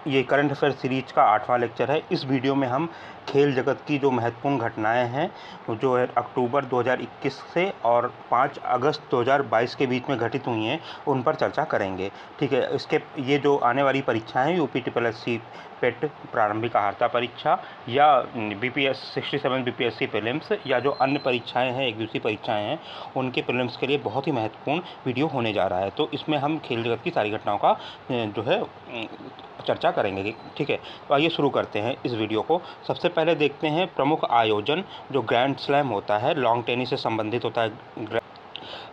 ये current affair series का 8वां lecture है। इस वीडियो में हम खेल जगत की जो महत्वपूर्ण घटनाएं हैं जो है अक्टूबर 2021 से और 5 अगस्त 2022 के बीच में घटित हुई हैं उन पर चर्चा करेंगे। ठीक है, इसके ये जो आने वाली परीक्षाएं हैं UPSSC पेट प्रारंभिक अर्हता परीक्षा या BPS 67 BPSC प्रीलिम्स या जो अन्य परीक्षाएं हैं, एक दूसरी परीक्षाएं हैं, उनके प्रीलिम्स के लिए बहुत ही महत्वपूर्ण वीडियो होने जा रहा है। तो इसमें हम खेल जगत की सारी घटनाओं का जो है चर्चा करेंगे। ठीक है, तो आइए शुरू करते हैं इस वीडियो को। सबसे पहले देखते हैं प्रमुख आयोजन जो ग्रैंड स्लैम होता है, लॉन्ग टेनिस से संबंधित होता है।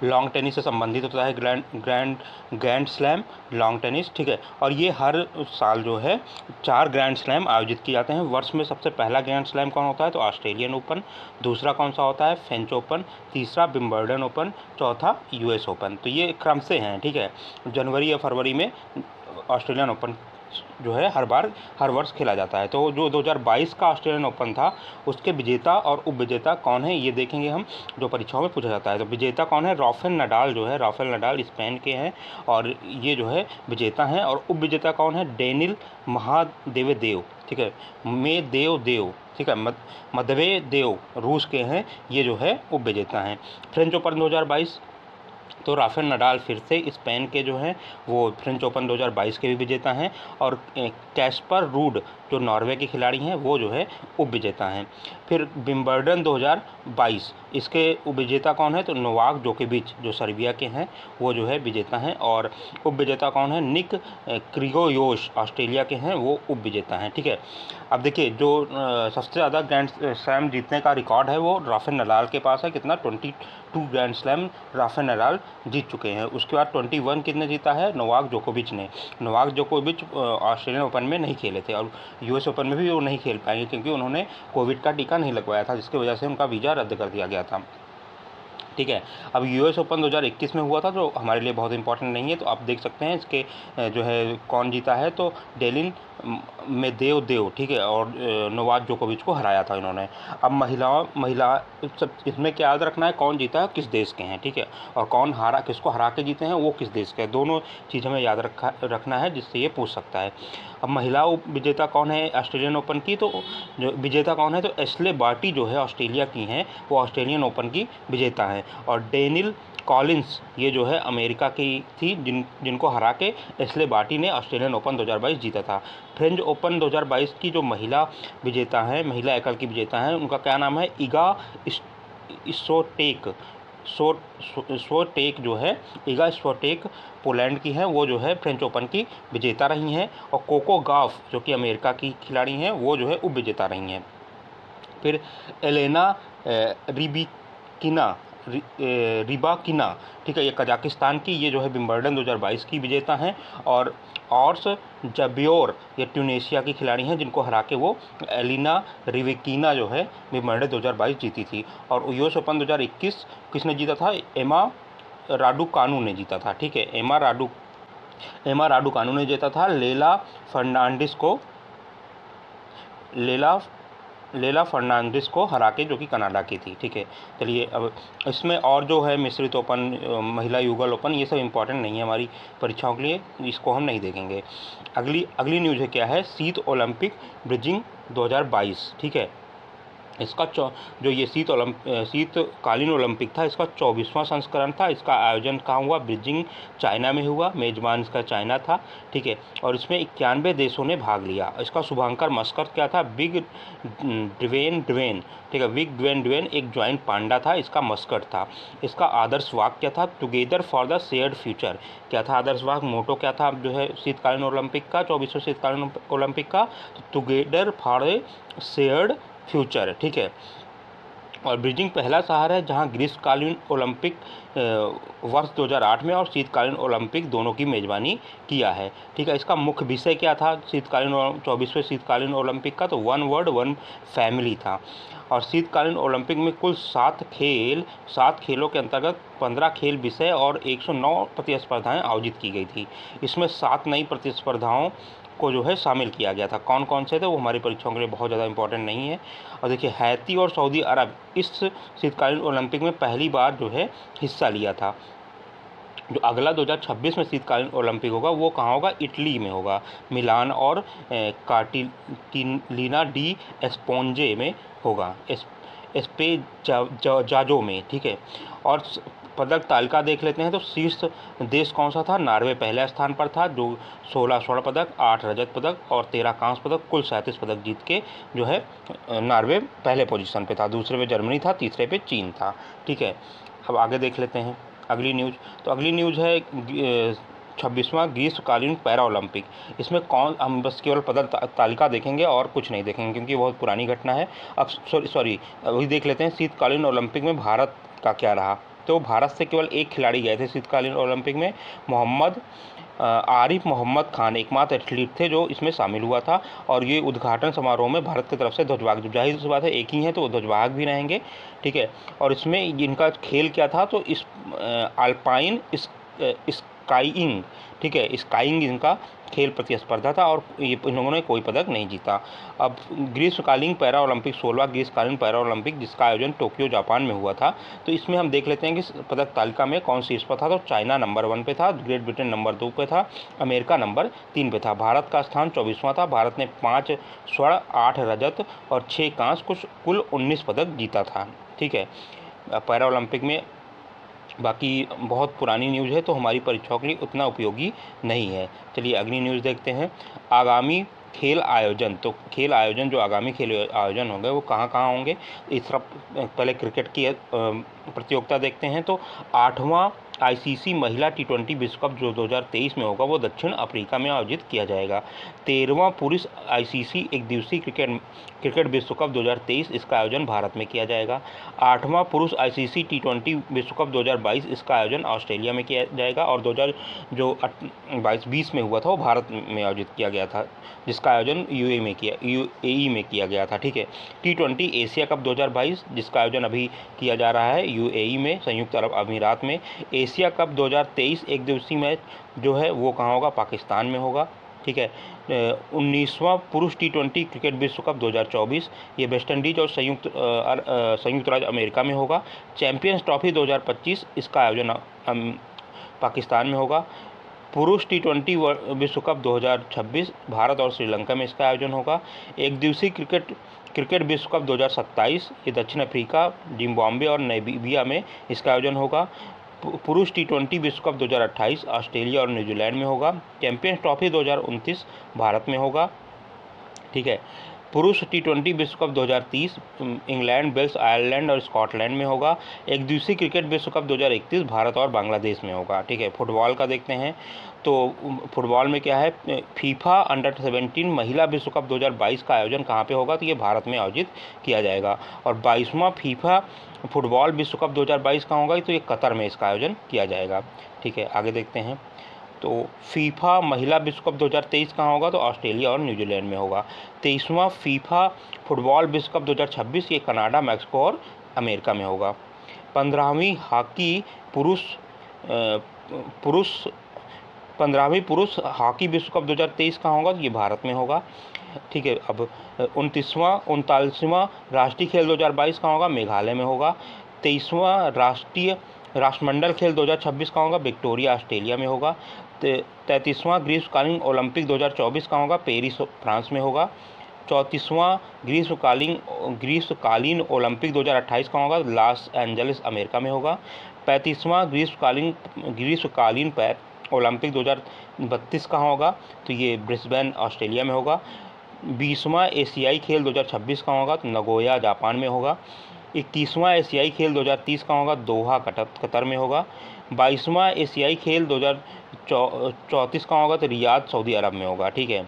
लॉन्ग टेनिस से संबंधित होता है ग्रैंड स्लैम लॉन्ग टेनिस। ठीक है, और ये हर साल जो है 4 ग्रैंड स्लैम आयोजित किए जाते हैं वर्ष में। सबसे पहला ग्रैंड स्लैम कौन होता है? तो ऑस्ट्रेलियन ओपन। दूसरा कौन सा होता है? French open. तीसरा विंबलडन ओपन। चौथा US ओपन। तो ये क्रम से हैं। ठीक है, जनवरी या फरवरी में ऑस्ट्रेलियन ओपन जो है हर वर्ष खेला जाता है। तो जो 2022 का ऑस्ट्रेलियन ओपन था उसके विजेता और उपविजेता कौन है ये देखेंगे हम, जो परीक्षाओं में पूछा जाता है। तो विजेता कौन है? राफेल नडाल जो है, राफेल नडाल स्पेन के हैं और ये जो है विजेता हैं। और उपविजेता कौन है? डेनिल महादेवदेव। ठीक है, मेदेवदेव। ठीक है, मदवेदेव रूस के हैं, ये जो है उपविजेता हैं। फ्रेंच ओपन 2022, तो राफेल नडाल फिर से स्पेन के जो हैं वो फ्रेंच ओपन 2022 के भी विजेता हैं। और कैस्पर रूड जो नॉर्वे के खिलाड़ी हैं वो जो है उपविजेता हैं। फिर विंबलडन 2022, इसके उपविजेता कौन है? तो नोवाक जोकोविच जो सर्बिया के हैं वो जो है विजेता हैं। और उपविजेता कौन है? निक क्रिगोयोश ऑस्ट्रेलिया के हैं, वो उपविजेता हैं। ठीक है, अब देखिए जो सबसे ज़्यादा ग्रैंड स्लैम जीतने का रिकॉर्ड है वो राफेल नडाल के पास है। कितना? 22 ग्रैंड स्लैम राफेल नडाल जीत चुके हैं। उसके बाद 21 किसने जीता है? नोवाक जोकोविच ने। नोवाक जोकोविच ऑस्ट्रेलियन ओपन में नहीं खेले थे और US ओपन में भी वो नहीं खेल पाएंगे क्योंकि उन्होंने कोविड का टीका नहीं लगवाया था, जिसकी वजह से उनका वीज़ा रद्द कर दिया गया था। ठीक है, अब US ओपन 2021 में हुआ था जो हमारे लिए बहुत इंपॉर्टेंट नहीं है। तो आप देख सकते हैं इसके जो है कौन जीता है, तो डेनिल मेदेवदेव। ठीक है, और नोवाक जोकोविच को हराया था इन्होंने। अब महिला सब इसमें क्या याद रखना है, कौन जीता है, किस देश के हैं। ठीक है, और कौन हारा, किसको हरा के जीते हैं, वो किस देश के हैं। दोनों चीज़ हमें याद रखना है, जिससे ये पूछ सकता है। अब महिला विजेता कौन है ऑस्ट्रेलियन ओपन की? तो जो विजेता कौन है? तो एशले बार्टी जो है ऑस्ट्रेलिया की हैं, वो ऑस्ट्रेलियन ओपन की विजेता हैं। और डेनिल कॉलिंस ये जो है अमेरिका की थी, जिनको हरा के एशले बार्टी ने ऑस्ट्रेलियन ओपन 2022 जीता था। फ्रेंच ओपन 2022 की जो महिला विजेता हैं, महिला एकल की विजेता हैं, उनका क्या नाम है? इगा स्विएटेक जो है, इगा स्विएटेक पोलैंड की हैं, वो जो है फ्रेंच ओपन की विजेता रही हैं। और कोको गॉफ जो कि अमेरिका की खिलाड़ी हैं, वो जो है उपविजेता रही हैं। फिर एलेना रिबाकिना, ठीक है, ये कजाकिस्तान की, ये जो है विंबलडन 2022 की विजेता हैं। और ऑर्स जब्योर ये ट्यूनीशिया की खिलाड़ी हैं, जिनको हरा के वो एलिना रिवेकिना जो है विंबलडन 2022 जीती थी। और US ओपन 2021 किसने जीता था? एमा राडुकानु ने जीता था। ठीक है, एमा राडुकानु ने जीता था लेला फर्नांडिस को हरा के, जो कि कनाडा की थी। ठीक है, चलिए अब इसमें और जो है मिश्रित ओपन, महिला युगल ओपन, ये सब इंपॉर्टेंट नहीं है हमारी परीक्षाओं के लिए, इसको हम नहीं देखेंगे। अगली न्यूज़ है क्या है? शीत बीजिंग 2022। ठीक है, इसका जो ये शीतकालीन ओलंपिक था, इसका 24वां संस्करण था। इसका आयोजन कहाँ हुआ? बीजिंग चाइना में हुआ। मेजबान इसका चाइना था। ठीक है, और इसमें 91 देशों ने भाग लिया। इसका शुभांकर मस्कट क्या था? Bing Dwen. ठीक है, बिग ड्वेन एक ज्वाइंट पांडा था, इसका मस्कट था। इसका आदर्श वाक्य क्या था? Together for the shared future. क्या था आदर्श वाक्य? मोटो क्या था जो है शीतकालीन ओलंपिक का, 24वें शीतकालीन ओलंपिक का? Together for a shared future. ठीक है, और बीजिंग पहला शहर है जहां ग्रीष्मकालीन ओलंपिक वर्ष 2008 में और शीतकालीन ओलंपिक दोनों की मेज़बानी किया है। ठीक है, इसका मुख्य विषय क्या था 24वें शीतकालीन ओलंपिक का? तो 1 वर्ल्ड 1 फैमिली था। और शीतकालीन ओलंपिक में कुल 7 खेलों के अंतर्गत 15 खेल विषय और 109 प्रतिस्पर्धाएँ आयोजित की गई थी। इसमें 7 नई प्रतिस्पर्धाओं को जो है शामिल किया गया था। कौन कौन से थे वो हमारी परीक्षाओं के लिए बहुत ज़्यादा इंपॉर्टेंट नहीं है। और देखिए, हैती और सऊदी अरब इस शीतकालीन ओलंपिक में पहली बार जो है हिस्सा लिया था। जो अगला 2026 में शीतकालीन ओलंपिक होगा वो कहाँ होगा, इटली में होगा, मिलान और कार्टिलिना डी एस्पोंजे में होगा, जाजो में। ठीक है, और पदक तालिका देख लेते हैं तो शीर्ष देश कौन सा था, नॉर्वे पहले स्थान पर था जो 16 स्वर्ण पदक, 8 रजत पदक और 13 कांस्य पदक, कुल 37 पदक जीत के जो है नॉर्वे पहले पोजीशन पे था, दूसरे पे जर्मनी था, तीसरे पे चीन था। ठीक है, अब आगे देख लेते हैं अगली न्यूज़। तो अगली न्यूज़ है 26वां ग्रीष्मकालीन पैरा ओलंपिक। इसमें कौन, हम बस केवल पदक तालिका देखेंगे और कुछ नहीं देखेंगे क्योंकि बहुत पुरानी घटना है। अब सॉरी वही देख लेते हैं शीतकालीन ओलंपिक में भारत का क्या रहा। तो भारत से केवल एक खिलाड़ी गए थे शीतकालीन ओलंपिक में, आरिफ मोहम्मद खान एकमात्र एथलीट थे जो इसमें शामिल हुआ था। और ये उद्घाटन समारोह में भारत की तरफ से ध्वजवाहक, जाहिर सी बात है एक ही हैं तो वो ध्वजवाहक भी रहेंगे। ठीक है, और इसमें इनका खेल क्या था, तो इस अल्पाइन स्काईइंग, ठीक है, स्काईइंग इनका खेल प्रतिस्पर्धा था और ये इन्होंने कोई पदक नहीं जीता। अब ग्रीष्मकालीन पैरा ओलंपिक, 16वां ग्रीष्मकालीन पैरा ओलंपिक जिसका आयोजन टोक्यो जापान में हुआ था, तो इसमें हम देख लेते हैं कि पदक तालिका में कौन शीर्ष पर था। तो चाइना नंबर 1 पे था, ग्रेट ब्रिटेन नंबर 2 पे था, अमेरिका नंबर 3 पे था। भारत का स्थान 24वां था। भारत ने 5 स्वर्ण, 8 रजत और 6 कांस्य, कुल 19 पदक जीता था। ठीक है, पैरा ओलंपिक में बाकी बहुत पुरानी न्यूज़ है तो हमारी परीक्षाओं के लिए उतना उपयोगी नहीं है। चलिए अगली न्यूज़ देखते हैं। आगामी खेल आयोजन, तो खेल आयोजन जो आगामी खेल आयोजन होंगे वो कहाँ कहाँ होंगे। इस तरफ पहले क्रिकेट की प्रतियोगिता देखते हैं। तो 8वां आईसीसी महिला T20 विश्व कप जो 2023 में होगा वो दक्षिण अफ्रीका में आयोजित किया जाएगा। 13वां पुरुष आईसीसी एक दिवसीय क्रिकेट विश्व कप 2023 इसका आयोजन भारत में किया जाएगा। 8वां पुरुष आईसीसी T20 विश्व कप 2022 इसका आयोजन ऑस्ट्रेलिया में किया जाएगा। और 2020 में हुआ था वो भारत में आयोजित किया गया था, जिसका आयोजन यूएई में किया गया था। ठीक है, T20 एशिया कप 2022 जिसका आयोजन अभी किया जा रहा है यूएई में, संयुक्त अरब अमीरात में। एशिया कप 2023 एक दिवसीय मैच जो है वो कहाँ होगा, पाकिस्तान में होगा। ठीक है, 19वां पुरुष T20 क्रिकेट विश्व कप 2024 ये वेस्ट इंडीज और संयुक्त राज्य अमेरिका में होगा। चैंपियंस ट्रॉफी 2025 इसका आयोजन पाकिस्तान में होगा। पुरुष T20 विश्व कप 2026 भारत और श्रीलंका में इसका आयोजन होगा। एक दिवसीय क्रिकेट विश्व कप 2027 ये दक्षिण अफ्रीका, जिम्बाब्वे और नामीबिया में इसका आयोजन होगा। पुरुष T20 विश्व कप 2028 ऑस्ट्रेलिया और न्यूजीलैंड में होगा। चैंपियंस ट्रॉफी 2029 भारत में होगा। ठीक है, पुरुष T20 विश्व कप 2030 इंग्लैंड, वेल्स, आयरलैंड और स्कॉटलैंड में होगा। एक दिवसीय क्रिकेट विश्व कप 2031 भारत और बांग्लादेश में होगा। ठीक है, फुटबॉल का देखते हैं। तो फुटबॉल में क्या है, फीफा अंडर-17 महिला विश्व कप 2022 का आयोजन कहाँ पे होगा, तो ये भारत में आयोजित किया जाएगा। और 22वां फीफा फुटबॉल विश्व कप 2022 कहाँ होगा, तो ये कतर में इसका आयोजन किया जाएगा। ठीक है, आगे देखते हैं। तो फीफा महिला विश्व कप 2023 कहाँ होगा, तो ऑस्ट्रेलिया और न्यूजीलैंड में होगा। 23वां फीफा फुटबॉल विश्व कप 2026 ये कनाडा, मैक्सिको और अमेरिका में होगा। 15वीं पुरुष हॉकी विश्व कप 2023 कहाँ होगा, तो ये भारत में होगा। ठीक है, अब 39वां राष्ट्रीय खेल 2022 कहाँ होगा, मेघालय में होगा। 23वां राष्ट्रमंडल खेल 2026 कहाँ होगा, विक्टोरिया ऑस्ट्रेलिया में होगा। 33वां ग्रीष्मकालीन ओलंपिक 2024 कहाँ होगा, पेरिस फ्रांस में होगा। 34वां ग्रीष्मकालीन ओलंपिक 2028 कहाँ होगा, लॉस एंजलिस अमेरिका में होगा। 35वां ग्रीष्मकालीन ओलंपिक 2032 कहाँ होगा, तो ये ब्रिस्बेन ऑस्ट्रेलिया में होगा। 20वां एशियाई खेल 2026 कहाँ होगा, तो नगोया जापान में होगा। 21वां एशियाई खेल 2030 कहाँ होगा, दोहा कतर में होगा। 22वां एशियाई खेल 2034 कहाँ होगा, तो रियाद सऊदी अरब में होगा। ठीक है,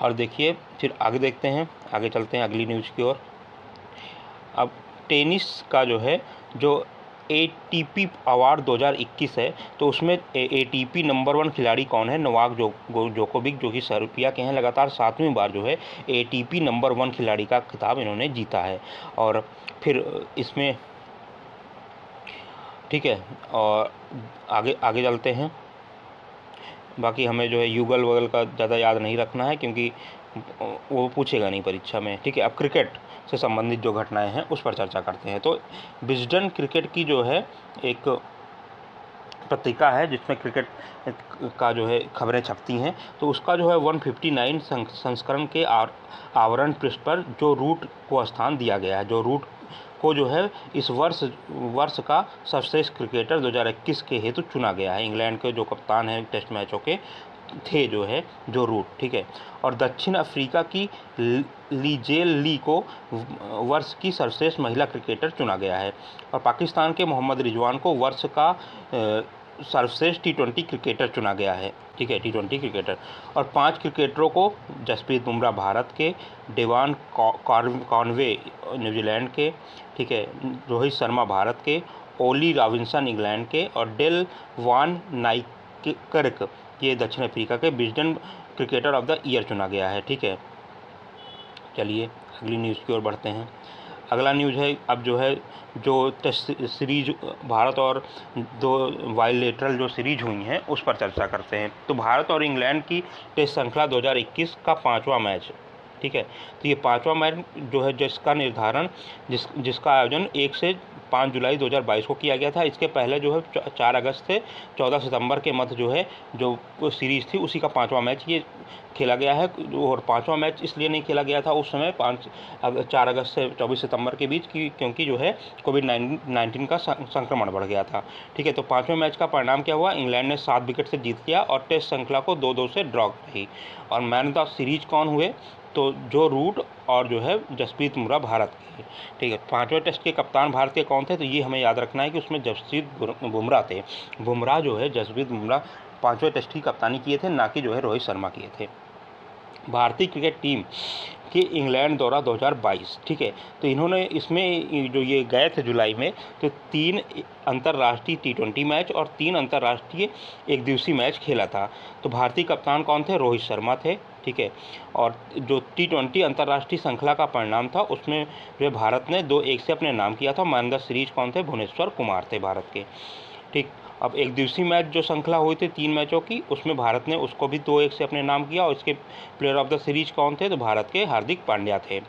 और देखिए फिर आगे देखते हैं, आगे चलते हैं अगली न्यूज़ की ओर। अब टेनिस का जो है जो ATP अवार्ड 2021 है, तो उसमें ATP नंबर 1 खिलाड़ी कौन है, नोवाक जोकोविक, जो कि सर्बिया के हैं। लगातार 7वीं बार जो है ATP नंबर 1 खिलाड़ी का खिताब इन्होंने जीता है। और फिर इसमें ठीक है, और आगे चलते हैं। बाकी हमें जो है युगल वगल का ज़्यादा याद नहीं रखना है क्योंकि वो पूछेगा नहीं परीक्षा में। ठीक है, अब क्रिकेट से संबंधित जो घटनाएं हैं उस पर चर्चा करते हैं। तो विजडन क्रिकेट की जो है एक पत्रिका है जिसमें क्रिकेट का जो है खबरें छपती हैं, तो उसका जो है 159 संस्करण के आवरण पृष्ठ पर जो रूट को स्थान दिया गया है, जो रूट को जो है इस वर्ष का सर्वश्रेष्ठ क्रिकेटर 2021 के हेतु चुना गया है। इंग्लैंड के जो कप्तान हैं टेस्ट मैचों के थे जो है जो रूट, ठीक है। और दक्षिण अफ्रीका की लिजेल ली को वर्ष की सर्वश्रेष्ठ महिला क्रिकेटर चुना गया है। और पाकिस्तान के मोहम्मद रिजवान को वर्ष का सर्वश्रेष्ठ टी20 क्रिकेटर चुना गया है, ठीक है, टी20 क्रिकेटर। और 5 क्रिकेटरों को जसप्रीत बुमराह भारत के, डेवान कॉनवे न्यूजीलैंड के, ठीक है, रोहित शर्मा भारत के, ओली रॉबिन्सन इंग्लैंड के और डेल वान नाइकर्क ये दक्षिण अफ्रीका के Wisden cricketer of the year चुना गया है, ठीक है। चलिए अगली न्यूज़ की ओर बढ़ते हैं। अगला न्यूज़ है अब जो है जो टेस्ट सीरीज भारत और दो बायलैटरल जो सीरीज हुई हैं उस पर चर्चा करते हैं। तो भारत और इंग्लैंड की टेस्ट श्रृंखला 2021 का 5वां मैच, ठीक है। तो ये 5वां मैच जो है जिसका निर्धारण जिसका आयोजन 1 से 5 जुलाई 2022 को किया गया था। इसके पहले जो है 4 अगस्त से 14 सितंबर के मध्य जो है जो सीरीज़ थी उसी का 5वां मैच ये खेला गया है। और 5वां मैच इसलिए नहीं खेला गया था उस समय 4 अगस्त से 24 सितंबर के बीच क्योंकि जो है कोविड-19 का संक्रमण बढ़ गया था, ठीक है। तो 5वें मैच का परिणाम क्या हुआ? इंग्लैंड ने 7 विकेट से जीत लिया और टेस्ट श्रृंखला को 2-2 से ड्रॉ रही। और मैन ऑफ द सीरीज कौन हुए? तो जो रूट और जो है जसप्रीत बुमराह भारत के, ठीक है। 5वें टेस्ट के कप्तान भारत के कौन थे? तो ये हमें याद रखना है कि उसमें जसप्रीत बुमराह थे। बुमराह जो है जसप्रीत बुमराह 5वें टेस्ट की कप्तानी किए थे, ना कि जो है रोहित शर्मा किए थे। भारतीय क्रिकेट टीम के इंग्लैंड दौरा 2022, ठीक है। तो इन्होंने इसमें जो ये गए थे जुलाई में, तो 3 अंतर्राष्ट्रीय टी20 मैच और 3 अंतर्राष्ट्रीय एक दिवसीय मैच खेला था। तो भारतीय कप्तान कौन थे? रोहित शर्मा थे, ठीक है। और जो टी20 अंतर्राष्ट्रीय श्रृंखला का परिणाम था उसमें जो भारत ने 2-1 से अपने नाम किया था। मैन ऑफ द सीरीज कौन थे? भुवनेश्वर कुमार थे भारत के, ठीक। अब एक दिवसीय मैच जो श्रृंखला हुई थी 3 मैचों की, उसमें भारत ने उसको भी 2-1 से अपने नाम किया। और इसके प्लेयर ऑफ द सीरीज कौन थे? तो भारत के हार्दिक पांड्या थे,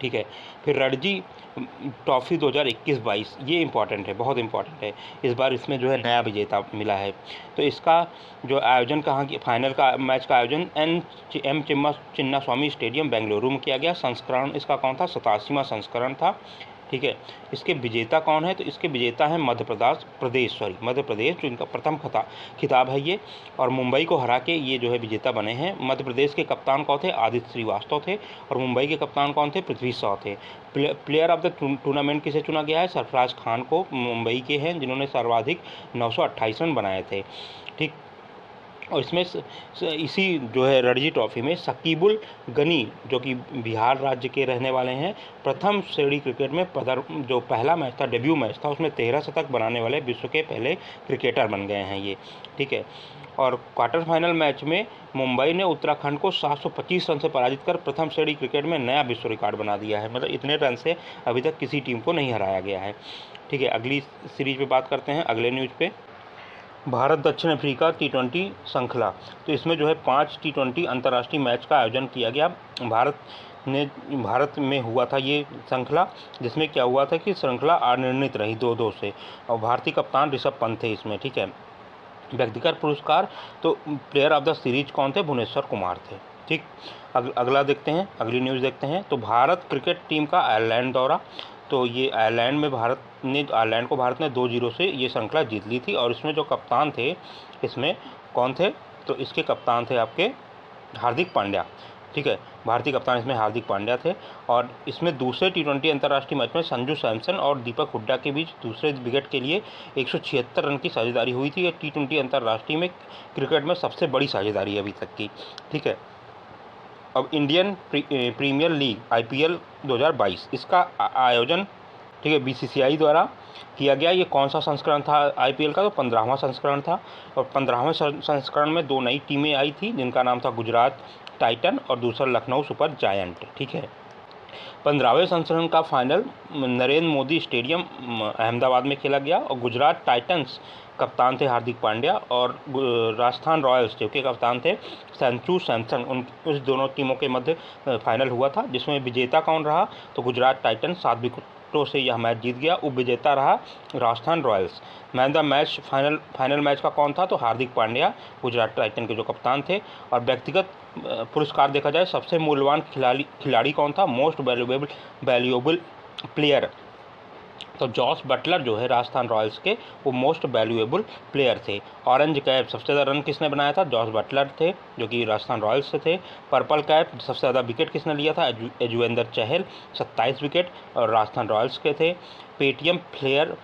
ठीक है। फिर रणजी ट्रॉफी 2021-22 ये इंपॉर्टेंट है, बहुत इंपॉर्टेंट है। इस बार इसमें जो है नया विजेता मिला है। तो इसका जो आयोजन कहाँ की फाइनल का मैच का आयोजन एम चिन्नास्वामी स्टेडियम बेंगलुरु में किया गया। संस्करण इसका कौन था? 87वां संस्करण था, ठीक है। इसके विजेता कौन है? तो इसके विजेता हैं मध्य प्रदेश जो इनका प्रथम खिताब है ये। और मुंबई को हरा के ये जो है विजेता बने हैं। मध्य प्रदेश के कप्तान कौन थे? आदित्य श्रीवास्तव थे। और मुंबई के कप्तान कौन थे? पृथ्वी शॉ थे। प्लेयर ऑफ द टूर्नामेंट किसे चुना गया है? सरफराज खान को, मुंबई के हैं, जिन्होंने सर्वाधिक 928 रन बनाए थे, ठीक। और इसमें इसी जो है रणजी ट्रॉफी में शकीबुल गनी जो कि बिहार राज्य के रहने वाले हैं, प्रथम श्रेणी क्रिकेट में जो पहला मैच था, डेब्यू मैच था, उसमें 13 शतक बनाने वाले विश्व के पहले क्रिकेटर बन गए हैं ये, ठीक है। और क्वार्टर फाइनल मैच में मुंबई ने उत्तराखंड को 725 रन से पराजित कर प्रथम श्रेणी क्रिकेट में नया विश्व रिकॉर्ड बना दिया है। मतलब इतने रन से अभी तक किसी टीम को नहीं हराया गया है, ठीक है। अगली सीरीज पे बात करते हैं, अगले न्यूज़ पे। भारत दक्षिण अफ्रीका टी20 श्रृंखला, तो इसमें जो है 5 टी20 अंतर्राष्ट्रीय मैच का आयोजन किया गया। भारत में हुआ था ये श्रृंखला, जिसमें क्या हुआ था कि श्रृंखला अनिर्णित रही 2-2 से। और भारतीय कप्तान ऋषभ पंत थे इसमें, ठीक है। व्यक्तिगत पुरस्कार तो प्लेयर ऑफ द सीरीज कौन थे? भुवनेश्वर कुमार थे, ठीक। अगला देखते हैं, अगली न्यूज़ देखते हैं। तो भारत क्रिकेट टीम का आयरलैंड दौरा, तो ये आयरलैंड को भारत ने 2-0 से ये श्रृंखला जीत ली थी। और इसमें जो कप्तान थे, इसमें कौन थे? तो इसके कप्तान थे आपके हार्दिक पांड्या, ठीक है। भारतीय कप्तान इसमें हार्दिक पांड्या थे। और इसमें दूसरे टी20 अंतर्राष्ट्रीय मैच में संजू सैमसन और दीपक हुड्डा के बीच दूसरे विकेट के लिए 176 रन की साझेदारी हुई थी। ये टी20 अंतर्राष्ट्रीय में क्रिकेट में सबसे बड़ी साझेदारी अभी तक की, ठीक है। अब इंडियन प्रीमियर लीग IPL 2022 इसका आयोजन, ठीक है, BCCI द्वारा किया गया। ये कौन सा संस्करण था IPL का? तो 15वां संस्करण था। और 15वें संस्करण में 2 नई टीमें आई थी, जिनका नाम था गुजरात टाइटन और दूसरा लखनऊ सुपर जायंट, ठीक है। 15वें संस्करण का फाइनल नरेंद्र मोदी स्टेडियम अहमदाबाद में खेला गया। और गुजरात टाइटन्स कप्तान थे हार्दिक पांड्या और राजस्थान रॉयल्स के कप्तान थे संजू सैमसन। उस दोनों टीमों के मध्य फाइनल हुआ था, जिसमें विजेता कौन रहा? तो गुजरात टाइटन्स 7 विकेटों से यह मैच जीत गया। उपविजेता रहा Rajasthan Royals. Man the match final match का कौन था? तो हार्दिक पांड्या, गुजरात टाइटन के जो कप्तान थे। और व्यक्तिगत पुरस्कार देखा जाए, सबसे मूल्यवान खिलाड़ी कौन था? मोस्ट वैल्यूएबल प्लेयर, तो जॉस बटलर जो है राजस्थान रॉयल्स के, वो मोस्ट वैल्यूएबल प्लेयर थे। ऑरेंज कैप सबसे ज़्यादा रन किसने बनाया था? जॉस बटलर थे, जो कि राजस्थान रॉयल्स से थे। पर्पल कैप सबसे ज़्यादा विकेट किसने लिया था? यजुवेंद्र चहल, 27 विकेट, और राजस्थान रॉयल्स के थे। पेटीएम फेयर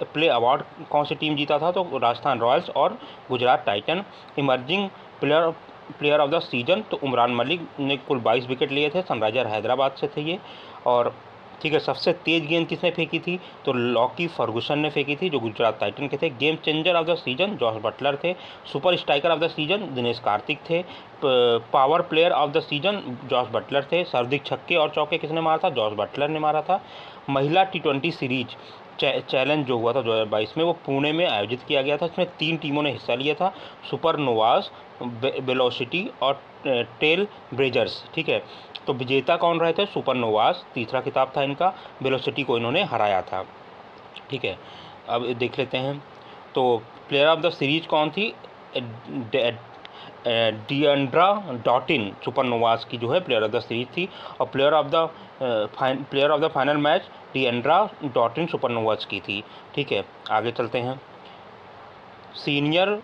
प्ले अवार्ड कौन सी टीम जीता था? तो राजस्थान रॉयल्स और Gujarat Titan. Emerging player of the season, तो उमरान मलिक ने कुल 22 विकेट लिए थे, सनराइजर हैदराबाद से थे ये। और ठीक है, सबसे तेज गेंद किसने फेंकी थी? तो लॉकी फर्गुसन ने फेंकी थी, जो गुजरात टाइटन के थे। Game changer of the season Jos Buttler थे। Super striker of the season Dinesh Karthik थे। Power player of the season Jos Buttler थे। सर्वाधिक छक्के और चौके किसने मारा था? जॉस बटलर ने मारा था। महिला T20 सीरीज चैलेंज जो हुआ था 2022 में, वो पुणे में आयोजित किया गया था। इसमें 3 टीमों ने हिस्सा लिया था, सुपर नोवाज, वेलोसिटी और टेल ब्रेजर्स। ठीक है, तो विजेता कौन रहे थे? सुपर नोवाज, तीसरा खिताब था इनका। वेलोसिटी को इन्होंने हराया था। ठीक है, अब देख लेते हैं। तो प्लेयर ऑफ द सीरीज कौन थी? डिएंड्रा डॉटिन, सुपर नोवाज की जो है प्लेयर ऑफ द सीरीज थी। और player of the final match Deandra Dottin super Noah's की थी। ठीक है, आगे चलते हैं। सीनियर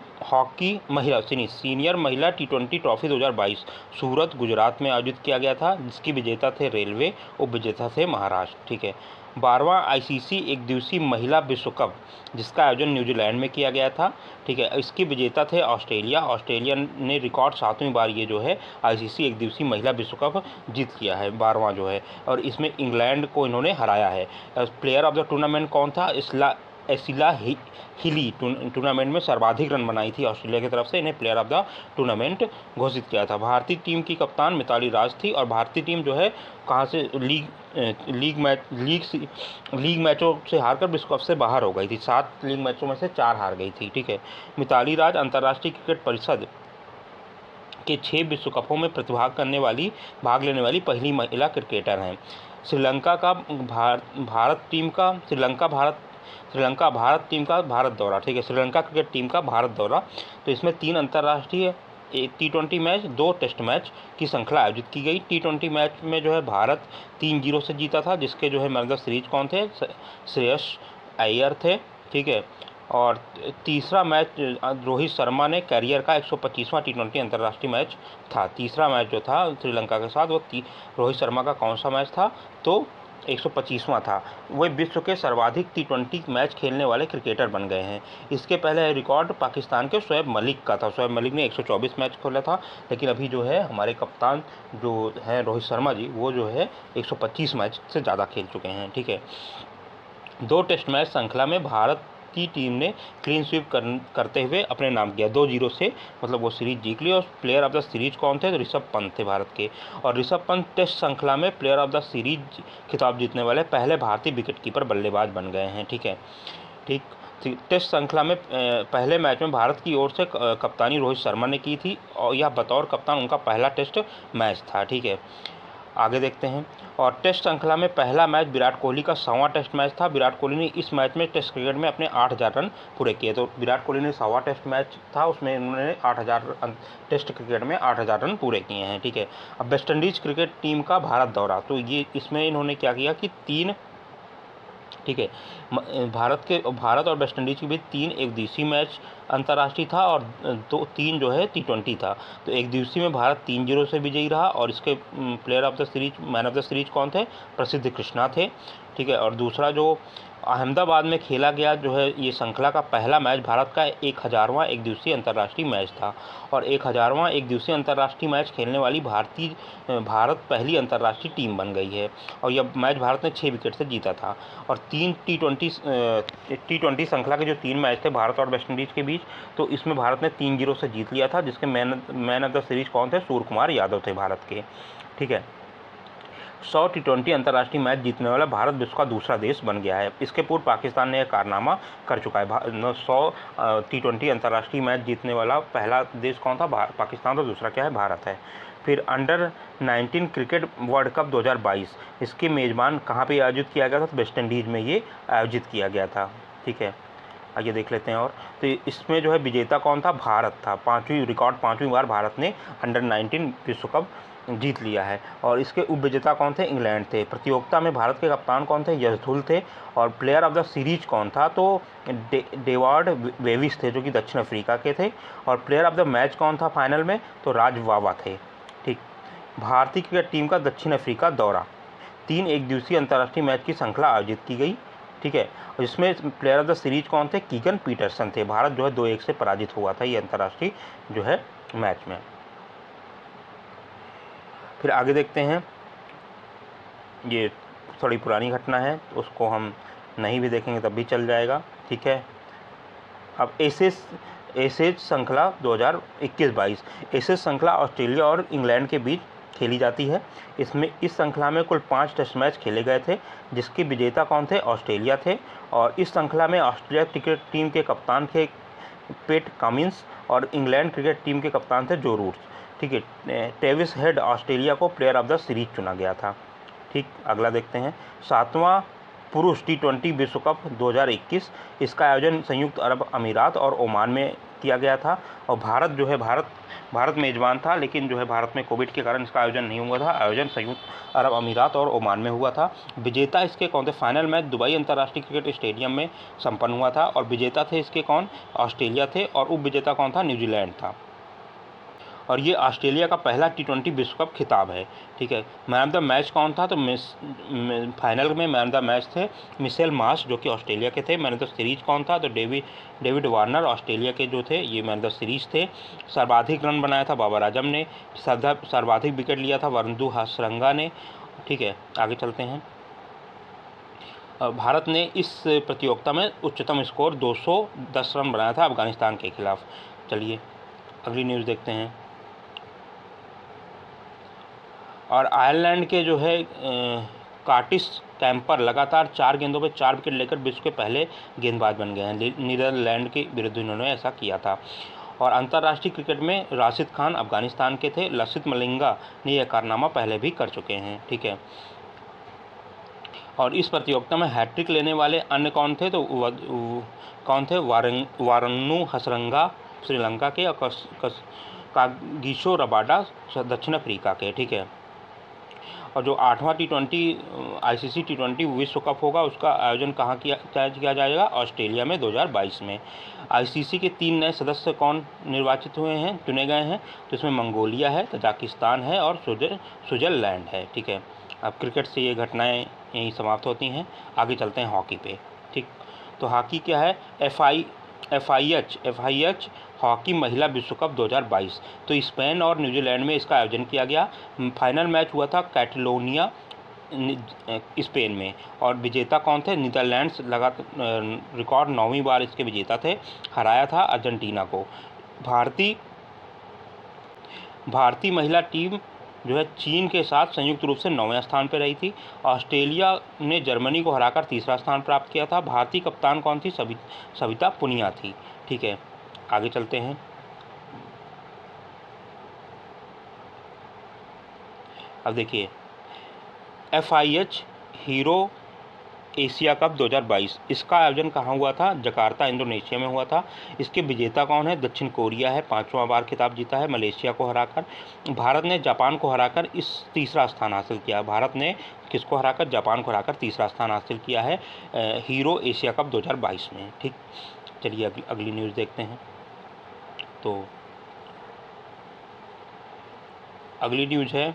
महिला T20 ट्रॉफी 2022 सूरत गुजरात में आयोजित किया गया था, जिसकी विजेता थे रेलवे, उपविजेता थे महाराष्ट्र। ठीक है, 12वां ICC एक दिवसीय महिला विश्व कप, जिसका आयोजन न्यूजीलैंड में किया गया था। ठीक है, इसकी विजेता थे ऑस्ट्रेलिया ने रिकॉर्ड 7वीं बार ये जो है ICC एक दिवसीय महिला विश्व कप जीत लिया है, 12वां जो है, और इसमें इंग्लैंड को इन्होंने हराया है। प्लेयर ऑफ द टूर्नामेंट कौन था? एसिला हिली टूर्नामेंट में सर्वाधिक रन बनाई थी ऑस्ट्रेलिया की तरफ से, इन्हें प्लेयर ऑफ द टूर्नामेंट घोषित किया था। भारतीय टीम की कप्तान मिताली राज थी। और भारतीय टीम जो है कहाँ से लीग मैचों से हारकर विश्व कप से बाहर हो गई थी। 7 लीग मैचों में से 4 हार गई थी। ठीक है, मिताली राज अंतर्राष्ट्रीय क्रिकेट परिषद के 6 विश्व कपों में भाग लेने वाली पहली महिला क्रिकेटर हैं। श्रीलंका भारत टीम का भारत दौरा। ठीक है, श्रीलंका क्रिकेट टीम का भारत दौरा। तो इसमें 3 अंतर्राष्ट्रीय T20 मैच, 2 टेस्ट मैच की श्रृंखला आयोजित की गई। T20 मैच में जो है भारत 3-0 से जीता था, जिसके जो है मैन ऑफ द सीरीज कौन थे? श्रेयस अय्यर थे। ठीक है, और तीसरा मैच रोहित शर्मा ने कैरियर का 125वां T20 अंतर्राष्ट्रीय मैच था। तीसरा मैच जो था श्रीलंका के साथ, वो रोहित शर्मा का कौन सा मैच था? तो 125वां था। वे विश्व के सर्वाधिक T20 मैच खेलने वाले क्रिकेटर बन गए हैं। इसके पहले रिकॉर्ड पाकिस्तान के शोएब मलिक का था। शोएब मलिक ने 124 मैच खेला था, लेकिन अभी जो है हमारे कप्तान जो हैं रोहित शर्मा जी, वो जो है 125 मैच से ज़्यादा खेल चुके हैं। ठीक है, 2 टेस्ट मैच श्रृंखला में भारत की टीम ने क्लीन स्वीप करते हुए अपने नाम किया, 2-0 से मतलब वो सीरीज जीत ली। और प्लेयर ऑफ द सीरीज कौन थे? तो ऋषभ पंत थे भारत के। और ऋषभ पंत टेस्ट श्रृंखला में प्लेयर ऑफ द सीरीज खिताब जीतने वाले पहले भारतीय विकेटकीपर बल्लेबाज बन गए हैं। ठीक है, टेस्ट श्रृंखला में पहले मैच में भारत की ओर से कप्तानी रोहित शर्मा ने की थी, और यह बतौर कप्तान उनका पहला टेस्ट मैच था। ठीक है, आगे देखते हैं। और टेस्ट श्रृंखला में पहला मैच विराट कोहली का 100वां टेस्ट मैच था। विराट कोहली ने इस मैच में टेस्ट क्रिकेट में अपने 8000 रन पूरे किए। तो विराट कोहली ने 100वां टेस्ट मैच था, उसमें उन्होंने 8000 टेस्ट क्रिकेट में 8000 रन पूरे किए हैं। ठीक है, अब वेस्ट इंडीज क्रिकेट टीम का भारत दौरा, तो ये इसमें इन्होंने क्या किया कि 3 ठीक है, भारत और वेस्ट इंडीज़ के बीच 3 एकदिवसीय मैच अंतर्राष्ट्रीय था, और 3 जो है T20 था। तो एक दिवसीय में भारत 3-0 से विजयी रहा, और इसके player of the series man of the series कौन थे? प्रसिद्ध कृष्णा थे। ठीक है, और दूसरा जो अहमदाबाद में खेला गया जो है ये श्रृंखला का पहला मैच भारत का 1000वां एक दिवसीय अंतर्राष्ट्रीय मैच था, और 1000वां एक दिवसीय अंतर्राष्ट्रीय मैच खेलने वाली भारत पहली अंतर्राष्ट्रीय टीम बन गई है। और यह मैच भारत ने 6 विकेट से जीता था। और 3 T20 श्रृंखला के जो 3 मैच थे भारत और वेस्ट इंडीज़ के बीच, तो इसमें भारत ने 3-0 से जीत लिया था, जिसके मैन ऑफ द सीरीज कौन थे? सूर्य कुमार यादव थे भारत के। ठीक है, 100 T20 अंतर्राष्ट्रीय मैच जीतने वाला भारत विश्व का दूसरा देश बन गया है। इसके पूर्व पाकिस्तान ने यह कारनामा कर चुका है। 100 T20 अंतर्राष्ट्रीय मैच जीतने वाला पहला देश कौन था? पाकिस्तान, और दूसरा क्या है? भारत है। फिर अंडर 19 क्रिकेट वर्ल्ड कप 2022, इसके मेज़बान कहाँ पे आयोजित किया गया था? तो वेस्ट इंडीज़ में ये आयोजित किया गया था। ठीक है, आइए देख लेते हैं। और तो इसमें जो है विजेता कौन था? भारत था। पाँचवीं बार भारत ने अंडर 19 विश्व कप जीत लिया है। और इसके उप विजेता कौन थे? इंग्लैंड थे। प्रतियोगिता में भारत के कप्तान कौन थे? यशधुल थे। और प्लेयर ऑफ द सीरीज कौन था? तो डेवार्ड वेविस थे, जो कि दक्षिण अफ्रीका के थे। और प्लेयर ऑफ द मैच कौन था फाइनल में? तो राज वावा थे। ठीक। भारतीय क्रिकेट टीम का दक्षिण अफ्रीका दौरा, 3 एकदिवसीय अंतर्राष्ट्रीय मैच की श्रृंखला आयोजित की गई। ठीक है, इसमें प्लेयर ऑफ द सीरीज कौन थे? कीगन पीटरसन थे। भारत जो है 2-1 से पराजित हुआ था ये अंतर्राष्ट्रीय जो है मैच में। फिर आगे देखते हैं, ये थोड़ी पुरानी घटना है, उसको हम नहीं भी देखेंगे तब भी चल जाएगा। ठीक है, अब एशेज श्रृंखला 2021-22, एशेज श्रृंखला ऑस्ट्रेलिया और इंग्लैंड के बीच खेली जाती है। इस श्रृंखला में कुल 5 टेस्ट मैच खेले गए थे, जिसके विजेता कौन थे? ऑस्ट्रेलिया थे। और इस श्रृंखला में ऑस्ट्रेलिया क्रिकेट टीम के कप्तान थे पेट कमिंस, और इंग्लैंड क्रिकेट टीम के कप्तान थे जो रूट्स। ठीक है, ट्रेविस हेड ऑस्ट्रेलिया को प्लेयर ऑफ द सीरीज चुना गया था। ठीक, अगला देखते हैं, 7वां पुरुष T20 विश्व कप 2021, इसका आयोजन संयुक्त अरब अमीरात और ओमान में किया गया था। और भारत जो है भारत मेज़बान था, लेकिन जो है भारत में कोविड के कारण इसका आयोजन नहीं हुआ था। आयोजन संयुक्त अरब अमीरात और ओमान में हुआ था। विजेता इसके कौन थे? फाइनल मैच दुबई अंतर्राष्ट्रीय क्रिकेट स्टेडियम में संपन्न हुआ था। और विजेता थे इसके कौन? ऑस्ट्रेलिया थे। और उप विजेता कौन था? न्यूजीलैंड था। और ये ऑस्ट्रेलिया का पहला T20 विश्व कप खिताब है। ठीक है, मैन ऑफ द मैच कौन था? तो फाइनल में मैन ऑफ द मैच थे मिशेल मार्श, जो कि ऑस्ट्रेलिया के थे। मैन ऑफ द सीरीज कौन था? तो डेविड वार्नर ऑस्ट्रेलिया के जो थे, ये मैन ऑफ द सीरीज थे। सर्वाधिक रन बनाया था बाबर आजम ने। सर्वाधिक विकेट लिया था वरुण हसरंगा ने। ठीक है, आगे चलते हैं। भारत ने इस प्रतियोगिता में उच्चतम स्कोर 210 रन बनाया था अफगानिस्तान के खिलाफ। चलिए अगली न्यूज़ देखते हैं। और आयरलैंड के जो है कार्टिस कैम्पर लगातार 4 गेंदों पर 4 विकेट लेकर विश्व के पहले गेंदबाज बन गए हैं। नीदरलैंड के विरुद्ध इन्होंने ऐसा किया था। और अंतर्राष्ट्रीय क्रिकेट में राशिद खान अफगानिस्तान के थे। लसित मलिंगा ने यह कारनामा पहले भी कर चुके हैं। ठीक है, और इस प्रतियोगिता में हैट्रिक लेने वाले अन्य कौन थे? तो कौन थे? वारन्नू हसरंगा श्रीलंका के, और कागिसो रबाडा दक्षिण अफ्रीका के। ठीक है, और जो 8वां T20 ICC T20 विश्व कप होगा, उसका आयोजन कहाँ किया जाएगा? ऑस्ट्रेलिया में 2022 में। ICC के 3 नए सदस्य कौन निर्वाचित हुए हैं, चुने गए हैं? तो इसमें मंगोलिया है, तजाकिस्तान है, और स्विट्ज़रलैंड है। ठीक है, अब क्रिकेट से ये घटनाएं यहीं समाप्त होती हैं। आगे चलते हैं हॉकी पे। ठीक, तो हॉकी क्या है? FIH हॉकी महिला विश्व कप 2022, तो स्पेन और न्यूजीलैंड में इसका आयोजन किया गया। फाइनल मैच हुआ था कैटलोनिया स्पेन में। और विजेता कौन थे? नीदरलैंड्स लगातार रिकॉर्ड 9वीं बार इसके विजेता थे, हराया था अर्जेंटीना को। भारतीय महिला टीम जो है चीन के साथ संयुक्त रूप से 9वें स्थान पर रही थी। ऑस्ट्रेलिया ने जर्मनी को हराकर तीसरा स्थान प्राप्त किया था। भारतीय कप्तान कौन थी? सविता पुनिया थी। ठीक है, आगे चलते हैं। अब देखिए, FIH हीरो एशिया कप 2022, इसका आयोजन कहाँ हुआ था? जकार्ता इंडोनेशिया में हुआ था। इसके विजेता कौन है? दक्षिण कोरिया है, 5वां बार खिताब जीता है मलेशिया को हराकर। भारत ने जापान को हराकर इस तीसरा स्थान हासिल किया। भारत ने किसको हराकर? जापान को हराकर तीसरा स्थान हासिल किया है हीरो एशिया कप 2022 में। ठीक, चलिए अगली न्यूज़ देखते हैं। तो अगली न्यूज़ है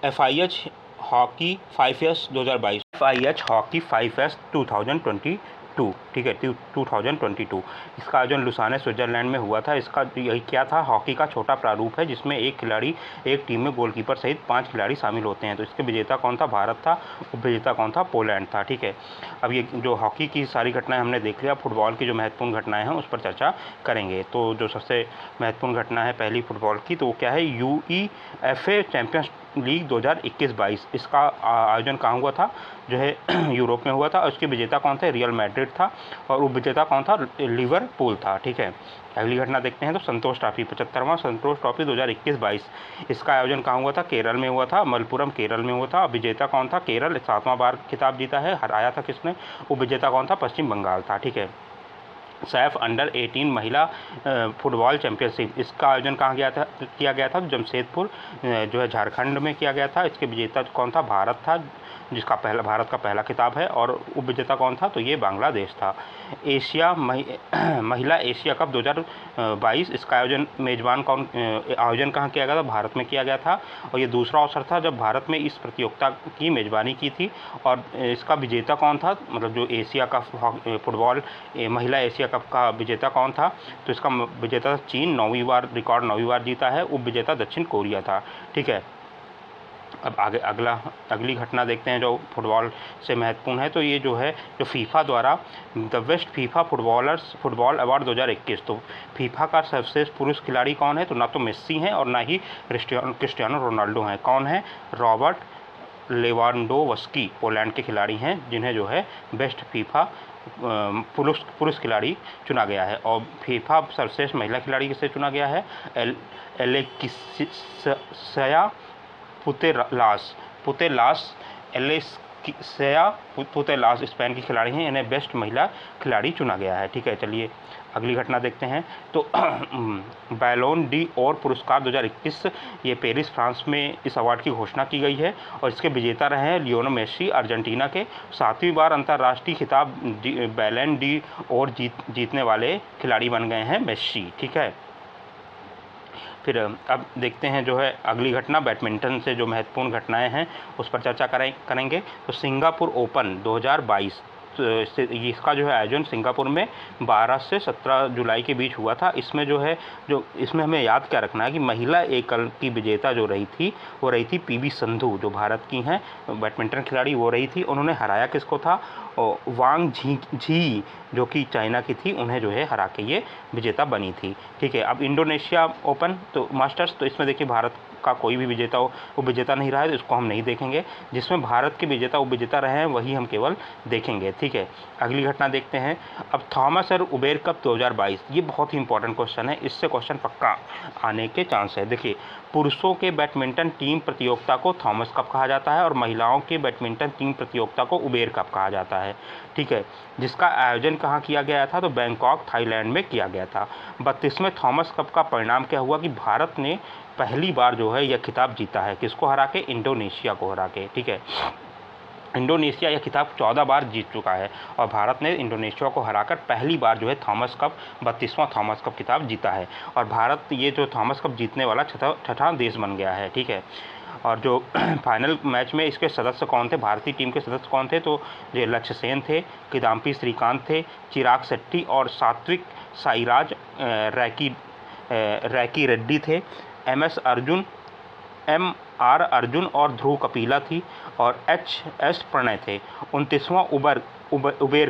FIH hockey 5S 2022, FIH hockey 5S 2022। ठीक है, 2022। इसका आयोजन लुसाने स्विट्जरलैंड में हुआ था। इसका यही क्या था, हॉकी का छोटा प्रारूप है जिसमें एक खिलाड़ी एक टीम में गोलकीपर सहित 5 खिलाड़ी शामिल होते हैं। तो इसके विजेता कौन था, भारत था। उपविजेता कौन था, पोलैंड था। ठीक है, अब ये जो हॉकी की सारी घटनाएं हमने देख लिया, फुटबॉल की जो महत्वपूर्ण घटनाएं हैं उस पर चर्चा करेंगे। तो जो सबसे महत्वपूर्ण घटना है पहली फुटबॉल की, तो वो क्या है, UEFA चैंपियंस लीग 2021-22। इसका आयोजन कहाँ हुआ था, जो है यूरोप में हुआ था। और इसके विजेता कौन थे, रियल मैड्रिड था। और उपविजेता कौन था, लिवरपूल था। ठीक है, अगली घटना देखते हैं। तो संतोष ट्रॉफी, 75वां संतोष ट्रॉफी 2021-22। इसका आयोजन कहाँ हुआ था, केरल में हुआ था, मलपुरम केरल में हुआ था। विजेता कौन था, केरल 7वां बार खिताब जीता है। हराया था किसने, उपविजेता कौन था, पश्चिम बंगाल था। ठीक है, सैफ अंडर-18 महिला फुटबॉल चैंपियनशिप, इसका आयोजन कहाँ किया गया था, जमशेदपुर जो है झारखंड में किया गया था। इसके विजेता कौन था, भारत था, जिसका भारत का पहला खिताब है। और उपविजेता कौन था, तो ये बांग्लादेश था। महिला एशिया कप 2022, इसका आयोजन कहाँ किया गया था, भारत में किया गया था। और ये दूसरा अवसर था जब भारत में इस प्रतियोगिता की मेज़बानी की थी। और इसका विजेता कौन था, मतलब जो एशिया कप फुटबॉल महिला एशिया कप का विजेता कौन था, तो इसका विजेता चीन, 9वीं बार रिकॉर्ड 9वीं बार जीता है। उपविजेता दक्षिण कोरिया था। ठीक है, अब आगे अगली घटना देखते हैं जो फुटबॉल से महत्वपूर्ण है। तो ये जो है, जो फीफा द्वारा the best FIFA football award 2021, तो फीफा का सर्वश्रेष्ठ पुरुष खिलाड़ी कौन है, तो ना तो मेस्सी हैं और ना ही क्रिस्टियानो रोनाल्डो हैं। कौन है, रॉबर्ट लेवांडोव्स्की पोलैंड के खिलाड़ी हैं, जिन्हें जो है बेस्ट फीफा पुरुष खिलाड़ी चुना गया है। और फीफा सर्वश्रेष्ठ महिला खिलाड़ी किसे चुना गया है, एलेक्सिया पुतेलास स्पेन की खिलाड़ी हैं, इन्हें बेस्ट महिला खिलाड़ी चुना गया है। ठीक है, चलिए अगली घटना देखते हैं। तो बैलोन डी और पुरस्कार 2021, ये पेरिस फ्रांस में इस अवार्ड की घोषणा की गई है। और इसके विजेता रहे हैं लियोनेल मेसी, अर्जेंटीना के। 7वीं बार अंतर्राष्ट्रीय खिताब बैलोन डी और जीतने वाले खिलाड़ी बन गए हैं मेसी। ठीक है, फिर अब देखते हैं जो है अगली घटना, बैडमिंटन से जो महत्वपूर्ण घटनाएं हैं उस पर चर्चा करेंगे। तो सिंगापुर ओपन 2022, इसका जो है आयोजन सिंगापुर में 12 से 17 जुलाई के बीच हुआ था। इसमें जो है, जो इसमें हमें याद क्या रखना है कि महिला एकल की विजेता जो रही थी वो रही थी पीवी संधू, जो भारत की हैं बैडमिंटन खिलाड़ी, वो रही थी। उन्होंने हराया किसको था, वांग झी जो कि चाइना की थी, उन्हें जो है हरा के ये विजेता बनी थी। ठीक है, अब इंडोनेशिया ओपन तो मास्टर्स, तो इसमें देखिए भारत का कोई भी विजेता उपविजेता नहीं रहा है, तो इसको हम नहीं देखेंगे। जिसमें भारत के विजेता उपविजेता रहे हैं वही हम केवल देखेंगे। ठीक है, अगली घटना देखते हैं। अब थॉमस और उबेर कप 2022, ये बहुत ही इंपॉर्टेंट क्वेश्चन है, इससे क्वेश्चन पक्का आने के चांस है। देखिए, पुरुषों के बैडमिंटन टीम प्रतियोगिता को थॉमस कप कहा जाता है और महिलाओं के बैडमिंटन टीम प्रतियोगिता को उबेर कप कहा जाता है। ठीक है, जिसका आयोजन कहाँ किया गया था, तो बैंकॉक थाईलैंड में किया गया था। 32वें थॉमस कप का परिणाम क्या हुआ कि भारत ने पहली बार जो है यह खिताब जीता है, किसको हरा के, इंडोनेशिया को हरा के। ठीक है, इंडोनेशिया यह खिताब 14 बार जीत चुका है और भारत ने इंडोनेशिया को हराकर पहली बार जो है थॉमस कप 32वां थॉमस कप खिताब जीता है। और भारत ये जो थॉमस कप जीतने वाला छठा देश बन गया है। ठीक है, और जो फाइनल मैच में इसके सदस्य कौन थे, भारतीय टीम के सदस्य कौन थे, तो ये लक्ष्य सेन थे, किदाम्बी श्रीकांत थे, चिराग शेट्टी और सात्विक साईराज रैकी रेड्डी थे। MR अर्जुन और ध्रुव कपिला थी और HS प्रणय थे। 29वां उबेर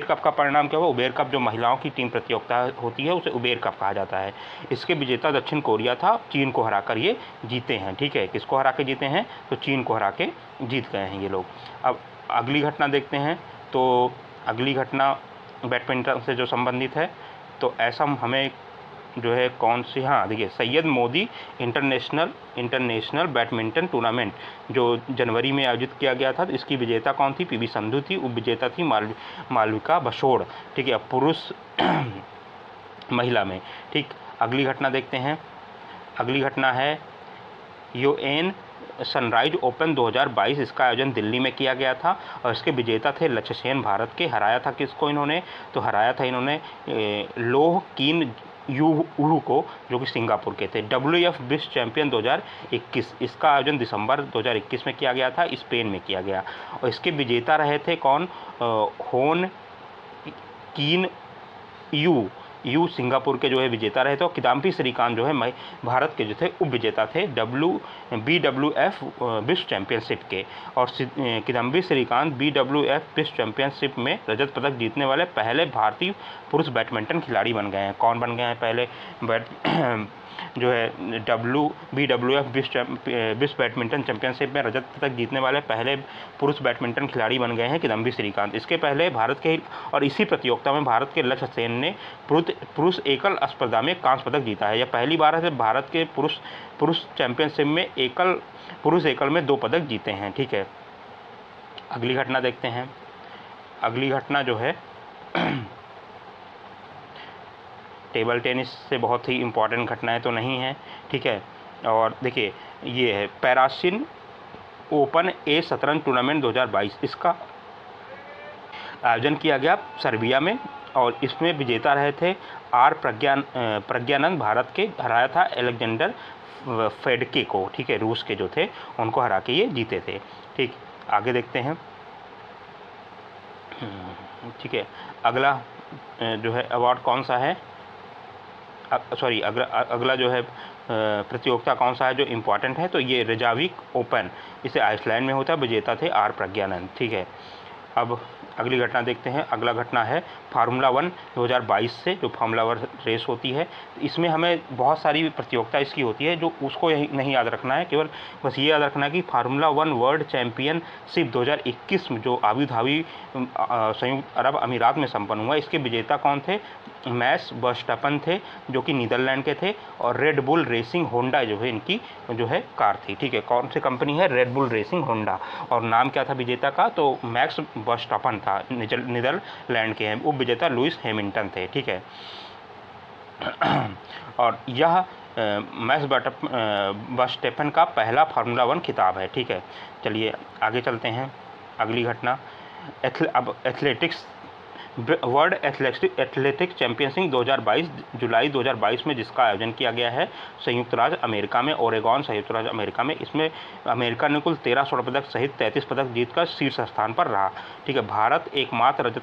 कप का परिणाम क्या हुआ, उबेर कप जो महिलाओं की टीम प्रतियोगिता होती है उसे उबेर कप कहा जाता है। इसके विजेता दक्षिण कोरिया था, चीन को हराकर ये जीते हैं। ठीक है, किसको हरा के जीते हैं, तो चीन को हरा के जीत गए हैं ये लोग। अब अगली घटना देखते हैं। तो अगली घटना बैडमिंटन से जो संबंधित है, तो ऐसा हमें जो है कौन सी, हाँ देखिए, Syed Modi international badminton tournament जो जनवरी में आयोजित किया गया था, तो इसकी विजेता कौन थी, पीवी संधू थी। उपविजेता थी मालविका बशोड़। ठीक है, अब पुरुष महिला में। ठीक, अगली घटना देखते हैं। अगली घटना है UN सनराइज ओपन 2022, इसका आयोजन दिल्ली में किया गया था और इसके विजेता थे लक्ष्य सेन भारत के। हराया था किसको इन्होंने, तो हराया था इन्होंने लोह कीन यू को, जो कि सिंगापुर के थे। WF विश्व चैंपियन 2021, इसका आयोजन दिसंबर 2021 में किया गया था, स्पेन में किया गया। और इसके विजेता रहे थे कौन, कीन यू सिंगापुर के जो है विजेता रहे थे, और किदाम्बी श्रीकांत जो है भारत के जो थे उप विजेता थे BWF विश्व चैंपियनशिप के। और किदाम्बी श्रीकांत BWF विश्व चैंपियनशिप में रजत पदक जीतने वाले पहले भारतीय पुरुष बैडमिंटन खिलाड़ी बन गए हैं। कौन बन गए हैं पहले जो है BWF विश्व बैडमिंटन चैंपियनशिप में रजत पदक जीतने वाले पहले पुरुष बैडमिंटन खिलाड़ी बन गए हैं किदाम्बी श्रीकांत। इसके पहले भारत के और इसी प्रतियोगिता में भारत के लक्ष्य सेन ने पुरुष एकल स्पर्धा में कांस्य पदक जीता है। यह पहली बार है जब भारत के पुरुष चैंपियनशिप में पुरुष एकल में 2 पदक जीते हैं। ठीक है, अगली घटना देखते हैं। अगली घटना जो है टेबल टेनिस से बहुत ही इम्पॉर्टेंट घटनाएं तो नहीं है। ठीक है, और देखिए ये है पैरासिन ओपन ए शतरंज टूर्नामेंट 2022। इसका आयोजन किया गया सर्बिया में, और इसमें विजेता रहे थे प्रज्ञानंद भारत के हराया था अलेक्जेंडर फेडके को। ठीक है, रूस के जो थे उनको हरा के ये जीते थे। ठीक, आगे देखते हैं। ठीक है, अगला जो है अवार्ड कौन सा है, अगला जो है प्रतियोगिता कौन सा है जो इम्पोर्टेंट है, तो ये रेजाविक ओपन, इसे आइसलैंड में होता है, विजेता थे प्रज्ञानंद। ठीक है, अब अगली घटना देखते हैं। अगला घटना है फार्मूला 1 2022 से, जो फार्मूला 1 रेस होती है। इसमें हमें बहुत सारी प्रतियोगिता इसकी होती है, जो उसको नहीं याद रखना है, केवल बस ये याद रखना है कि फार्मूला 1 वर्ल्ड चैम्पियनशिप 2021 में जो आबू धाबी संयुक्त अरब अमीरात में संपन्न हुआ, इसके विजेता कौन थे, मैक्स वर्स्टैपेन थे जो कि नीदरलैंड के थे, और रेड बुल रेसिंग होंडा जो है इनकी जो है कार थी। ठीक है, कौन सी कंपनी है, रेड बुल रेसिंग होंडा, और नाम क्या था विजेता का, तो मैक्स वर्स्टैपेन था, नीदरलैंड के हैं। उप विजेता लुइस हैमिल्टन थे। ठीक है, और यह मैक्स वर्स्टैपेन का पहला फार्मूला 1 खिताब है। ठीक है, चलिए आगे चलते हैं। अगली घटना अब एथलेटिक्स वर्ल्ड एथलेटिक्स चैंपियनशिप 2022 जुलाई 2022 में, जिसका आयोजन किया गया है संयुक्त राज्य अमेरिका में, ओरेगॉन संयुक्त राज्य अमेरिका में। इसमें अमेरिका ने कुल 13 स्वर्ण पदक सहित 33 पदक जीतकर शीर्ष स्थान पर रहा। ठीक है, भारत एकमात्र रजत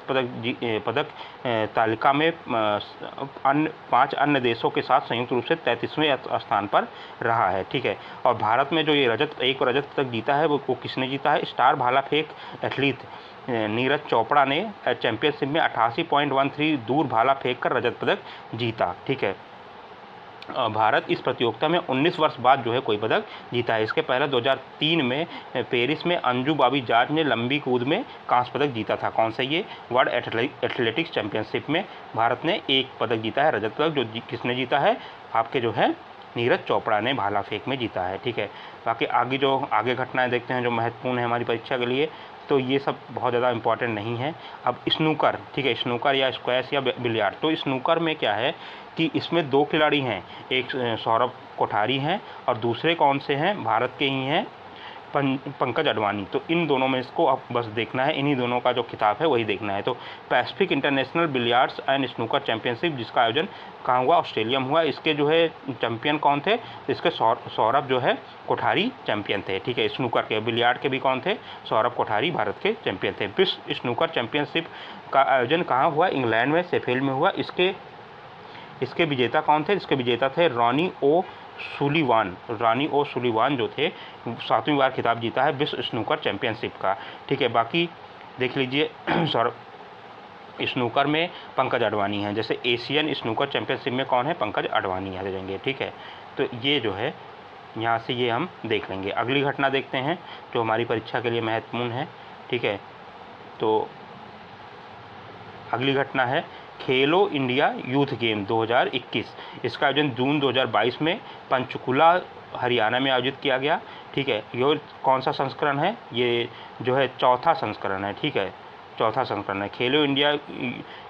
पदक तालिका में 5 अन्य देशों के साथ संयुक्त रूप से 33वें स्थान पर रहा है। ठीक है, और भारत में जो ये एक रजत पदक जीता है वो किसने जीता है, स्टार भाला फेंक एथलीट नीरज चोपड़ा ने चैंपियनशिप में 88.13 दूर भाला फेंककर रजत पदक जीता। ठीक है, भारत इस प्रतियोगिता में 19 वर्ष बाद जो है कोई पदक जीता है। इसके पहले 2003 में पेरिस में अंजू बाबी जाट ने लंबी कूद में कांस्य पदक जीता था। कौन सा, ये वर्ल्ड एथलेटिक्स चैंपियनशिप में भारत ने 1 पदक जीता है रजत पदक, जो किसने जीता है, आपके जो है नीरज चोपड़ा ने भाला फेंक में जीता है। ठीक है, बाकी आगे घटनाएं देखते हैं जो महत्वपूर्ण है हमारी परीक्षा के लिए, तो ये सब बहुत ज़्यादा इम्पॉर्टेंट नहीं है। अब स्नूकर, ठीक है, स्नूकर या स्क्वैश या बिलियार्ड, तो स्नूकर में क्या है कि इसमें 2 खिलाड़ी हैं, एक सौरभ कोठारी हैं और दूसरे कौन से हैं, भारत के ही हैं पंकज अडवाणी। तो इन दोनों में इसको अब बस देखना है, इन्हीं दोनों का जो खिताब है वही देखना है। तो Pacific international billiards and snooker championship, जिसका आयोजन कहाँ हुआ, ऑस्ट्रेलिया में हुआ, इसके जो है चैंपियन कौन थे, इसके सौरभ जो है कोठारी चैंपियन थे। ठीक है, स्नूकर के, बिलियार्ड के भी कौन थे, सौरभ कोठारी भारत के चैंपियन थे। विश्व स्नूकर चैंपियनशिप का आयोजन कहाँ हुआ, इंग्लैंड में शेफील्ड में हुआ। इसके विजेता कौन थे, इसके विजेता थे रॉनी ओ सुलीवान जो थे 7वीं बार खिताब जीता है विश्व स्नूकर चैंपियनशिप का। ठीक है, बाकी देख लीजिए स्नूकर में पंकज अडवाणी हैं, जैसे एशियन स्नूकर चैंपियनशिप में कौन है, पंकज अडवाणी आ जाएंगे। ठीक है, तो ये जो है यहाँ से ये हम देख लेंगे। अगली घटना देखते हैं जो हमारी परीक्षा के लिए महत्वपूर्ण है। ठीक है, तो अगली घटना है खेलो इंडिया यूथ गेम 2021। इसका आयोजन जून 2022 में पंचकुला हरियाणा में आयोजित किया गया। ठीक है, ये कौन सा संस्करण है, ये जो है 4था संस्करण है। ठीक है, 4था संस्करण है। खेलो इंडिया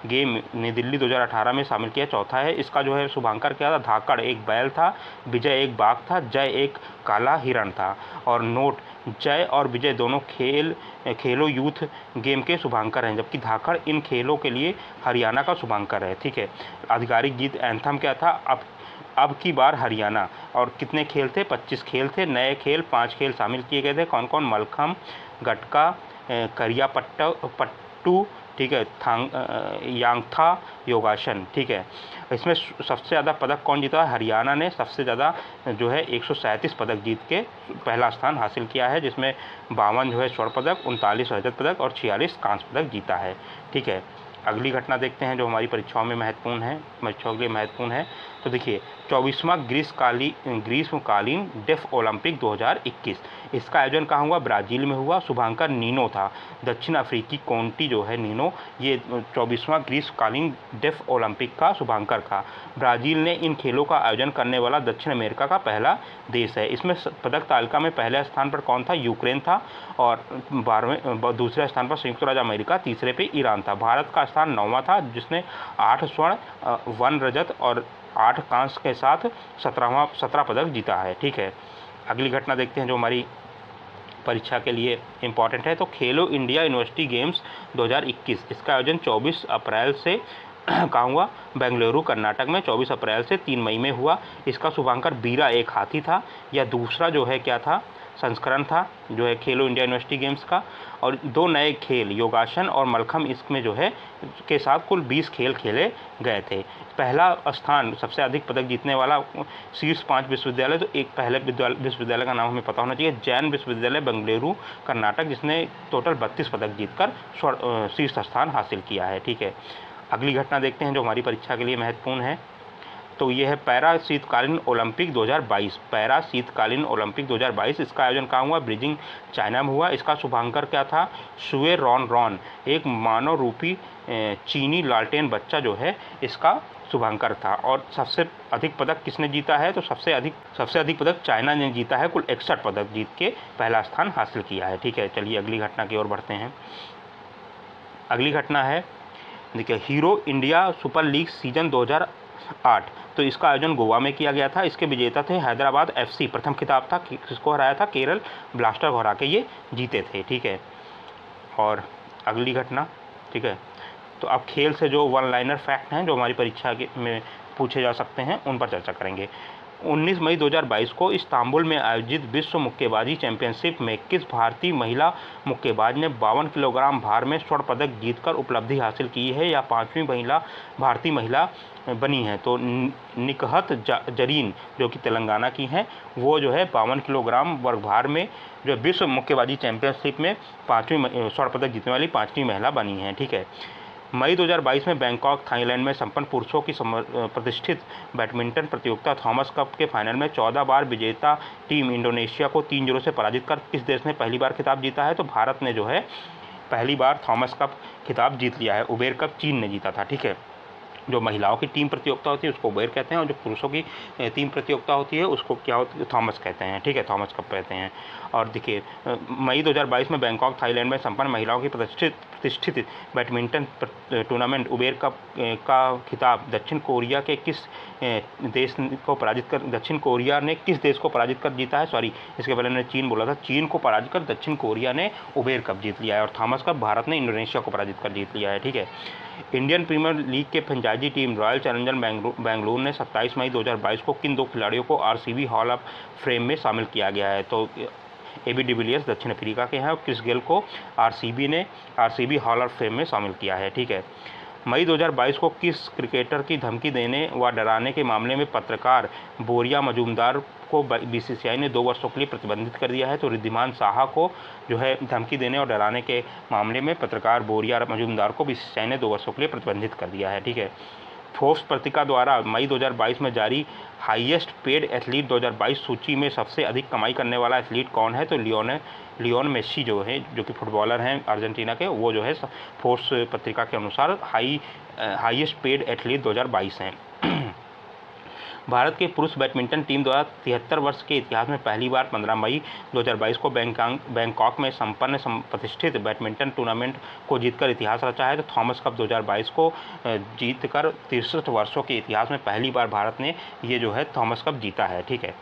गेम नई दिल्ली 2018 में शामिल किया, 4था है। इसका जो है शुभांकर क्या था, धाकड़ एक बैल था, विजय एक बाघ था, जय एक काला हिरण था। और नोट, जय और विजय दोनों खेलो यूथ गेम के शुभांकर हैं, जबकि धाकड़ इन खेलों के लिए हरियाणा का शुभांकर है। ठीक है, आधिकारिक गीत एंथम क्या था, अब की बार हरियाणा। और कितने खेल थे, 25 खेल थे। नए खेल 5 खेल शामिल किए गए थे। कौन कौन, मलखम, गटका, करिया पट्टू, ठीक है, यांगथा योगासन, ठीक है। इसमें सबसे ज़्यादा पदक कौन जीता है? हरियाणा ने सबसे ज़्यादा जो है 137 पदक जीत के पहला स्थान हासिल किया है, जिसमें 52 जो है स्वर्ण पदक, 39 रजत पदक और 46 कांस्य पदक जीता है, ठीक है। अगली घटना देखते हैं जो हमारी परीक्षाओं में महत्वपूर्ण है, परीक्षाओं के लिए महत्वपूर्ण है। तो देखिए 24वां ग्रीष्मकालीन डेफ ओलंपिक 2021, इसका आयोजन कहाँ हुआ? ब्राज़ील में हुआ। शुभांकर नीनो था, दक्षिण अफ्रीकी काउंटी जो है नीनो, ये 24वां ग्रीष्मकालीन डेफ ओलंपिक का शुभांकर था। ब्राज़ील ने इन खेलों का आयोजन करने वाला दक्षिण अमेरिका का पहला देश है। इसमें पदक तालिका में पहले स्थान पर कौन था? यूक्रेन था, और 12वें दूसरे स्थान पर संयुक्त राज्य अमेरिका, तीसरे पे ईरान था। भारत का स्थान 9वां था, जिसने 8 स्वर्ण, 1 रजत और 8 कांस्य के साथ 17 पदक जीता है, ठीक है। अगली घटना देखते हैं जो हमारी परीक्षा के लिए इम्पॉर्टेंट है। तो खेलो इंडिया यूनिवर्सिटी गेम्स 2021, इसका आयोजन 24 अप्रैल से कहाँ हुआ? बेंगलुरु कर्नाटक में 24 अप्रैल से 3 मई में हुआ। इसका शुभांकर बीरा एक हाथी था। यह दूसरा जो है क्या था? संस्करण था जो है खेलो इंडिया यूनिवर्सिटी गेम्स का। और 2 नए खेल योगासन और मलखम इसमें जो है के साथ कुल 20 खेल खेले गए थे। पहला स्थान सबसे अधिक पदक जीतने वाला शीर्ष 5 विश्वविद्यालय, तो एक पहले विश्वविद्यालय का नाम हमें पता होना चाहिए, जैन विश्वविद्यालय बेंगलुरु कर्नाटक, जिसने टोटल 32 पदक जीतकर शीर्ष स्थान हासिल किया है, ठीक है। अगली घटना देखते हैं जो हमारी परीक्षा के लिए महत्वपूर्ण है। तो ये है पैरा शीतकालीन ओलंपिक 2022, पैरा शीतकालीन ओलंपिक 2022, इसका आयोजन कहाँ हुआ? बीजिंग चाइना में हुआ। इसका शुभांकर क्या था? शुए रॉन, एक मानव रूपी चीनी लालटेन बच्चा जो है इसका शुभांकर था। और सबसे अधिक पदक किसने जीता है? तो सबसे अधिक पदक चाइना ने जीता है, कुल 61 पदक जीत के पहला स्थान हासिल किया है, ठीक है। चलिए अगली घटना की ओर बढ़ते हैं। अगली घटना है, देखिए hero India super league season 2008, तो इसका आयोजन गोवा में किया गया था। इसके विजेता थे हैदराबाद FC, प्रथम खिताब था, किसको हराया था? केरल ब्लास्टर को हरा के ये जीते थे, ठीक है। और अगली घटना, ठीक है, तो अब खेल से जो वन लाइनर फैक्ट हैं जो हमारी परीक्षा में पूछे जा सकते हैं उन पर चर्चा करेंगे। 19 मई 2022 को इस्तांबुल में आयोजित विश्व मुक्केबाजी चैंपियनशिप में किस भारतीय महिला मुक्केबाज ने 52 किलोग्राम भार में स्वर्ण पदक जीतकर उपलब्धि हासिल की है या 5वीं भारतीय महिला बनी है? तो निकहत जरीन जो कि तेलंगाना की हैं, वो जो है 52 किलोग्राम वर्ग भार में जो विश्व मुक्केबाजी चैंपियनशिप में 5वीं स्वर्ण पदक जीतने वाली 5वीं महिला बनी हैं, ठीक है। मई 2022 में बैंकॉक थाईलैंड में संपन्न पुरुषों की प्रतिष्ठित बैडमिंटन प्रतियोगिता थॉमस कप के फाइनल में 14 बार विजेता टीम इंडोनेशिया को 3-0 से पराजित कर किस देश ने पहली बार खिताब जीता है? तो भारत ने जो है पहली बार थॉमस कप खिताब जीत लिया है। उबेर कप चीन ने जीता था, ठीक है। जो महिलाओं की टीम प्रतियोगिता होती है उसको उबेर कहते हैं, और जो पुरुषों की टीम प्रतियोगिता होती है उसको क्या होती है? थॉमस कहते हैं, ठीक है, थॉमस कप कहते हैं। और देखिए मई 2022 में बैंकॉक थाईलैंड में संपन्न महिलाओं की प्रतिष्ठित बैडमिंटन टूर्नामेंट उबेर कप का खिताब दक्षिण कोरिया ने किस देश को पराजित कर जीता है? सॉरी, इसके पहले मैंने चीन बोला था, चीन को पराजित कर दक्षिण कोरिया ने उबेर कप जीत लिया है। और थॉमस कप भारत ने इंडोनेशिया को पराजित कर जीत लिया है, ठीक है। इंडियन प्रीमियर लीग के franchise team Royal Challenger Bengaluru ने 27 मई 2022 को किन 2 खिलाड़ियों को RCB हॉल ऑफ फेम में शामिल किया गया है? तो AB डिविलियर्स दक्षिण अफ्रीका के हैं और क्रिस गेल को RCB ने RCB हॉल ऑफ फेम में शामिल किया है, ठीक है। मई 2022 को किस क्रिकेटर की धमकी देने व डराने के मामले में पत्रकार बोरिया मजूमदार को BCCI ने 2 वर्षों के लिए प्रतिबंधित कर दिया है? तो रिद्धिमान साहा को जो है धमकी देने और डराने के मामले में पत्रकार बोरिया मजूमदार को BCCI ने 2 वर्षों के लिए प्रतिबंधित कर दिया है, ठीक है। फोर्ब्स पत्रिका द्वारा मई 2022 में जारी हाईएस्ट पेड एथलीट 2022 सूची में सबसे अधिक कमाई करने वाला एथलीट कौन है? तो लियोन मेसी जो है, जो कि फुटबॉलर हैं अर्जेंटीना के, वो जो है फोर्ब्स पत्रिका के अनुसार हाईएस्ट पेड एथलीट 2022 हैं। भारत के पुरुष बैडमिंटन टीम द्वारा 73 वर्ष के इतिहास में पहली बार 15 मई 2022 को बैंकॉक में संपन्न प्रतिष्ठित बैडमिंटन टूर्नामेंट को जीतकर इतिहास रचा है। तो थॉमस कप 2022 को जीतकर 63 वर्षों के इतिहास में पहली बार भारत ने ये जो है थॉमस कप जीता है, ठीक है।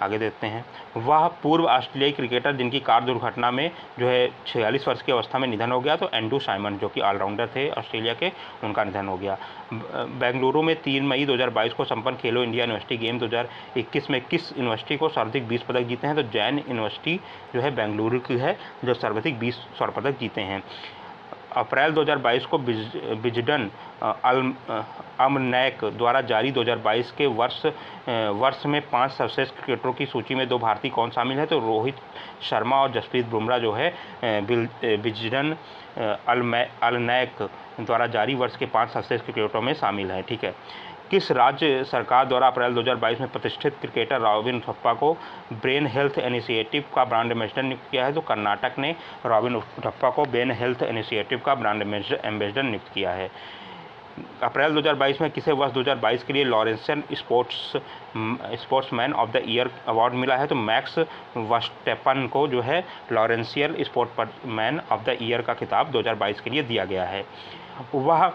आगे देखते हैं, वह पूर्व ऑस्ट्रेलियाई क्रिकेटर जिनकी कार दुर्घटना में जो है 46 वर्ष की अवस्था में निधन हो गया, तो एंड्रू साइमन जो कि ऑलराउंडर थे ऑस्ट्रेलिया के, उनका निधन हो गया। बेंगलुरु में 3 मई 2022 को संपन्न खेलो इंडिया यूनिवर्सिटी गेम 2021 में किस यूनिवर्सिटी को सर्वाधिक 20 पदक जीते हैं? तो जैन यूनिवर्सिटी जो है बेंगलुरु की है जो सर्वाधिक 20 स्वर्ण पदक जीते हैं। अप्रैल 2022 को विजडन अलमनैक द्वारा जारी 2022 के वर्ष में 5 सर्वश्रेष्ठ क्रिकेटरों की सूची में 2 भारतीय कौन शामिल है? तो रोहित शर्मा और जसप्रीत बुमराह जो है विजडन अलमनैक द्वारा जारी वर्ष के 5 सर्वश्रेष्ठ क्रिकेटरों में शामिल है। ठीक है। किस राज्य सरकार द्वारा अप्रैल 2022 में प्रतिष्ठित क्रिकेटर रॉबिन उथप्पा को ब्रेन हेल्थ इनिशिएटिव का ब्रांड एम्बेसडर नियुक्त किया है? तो कर्नाटक ने रॉबिन उथप्पा को ब्रेन हेल्थ इनिशिएटिव का ब्रांड एम्बेसडर नियुक्त किया है। अप्रैल 2022 में किसे वर्ष 2022 के लिए Laureus sportsman of the year award मिला है? तो मैक्स वर्स्टेपन को जो है Laureus sportsman of the year का खिताब 2022 के लिए दिया गया है। वह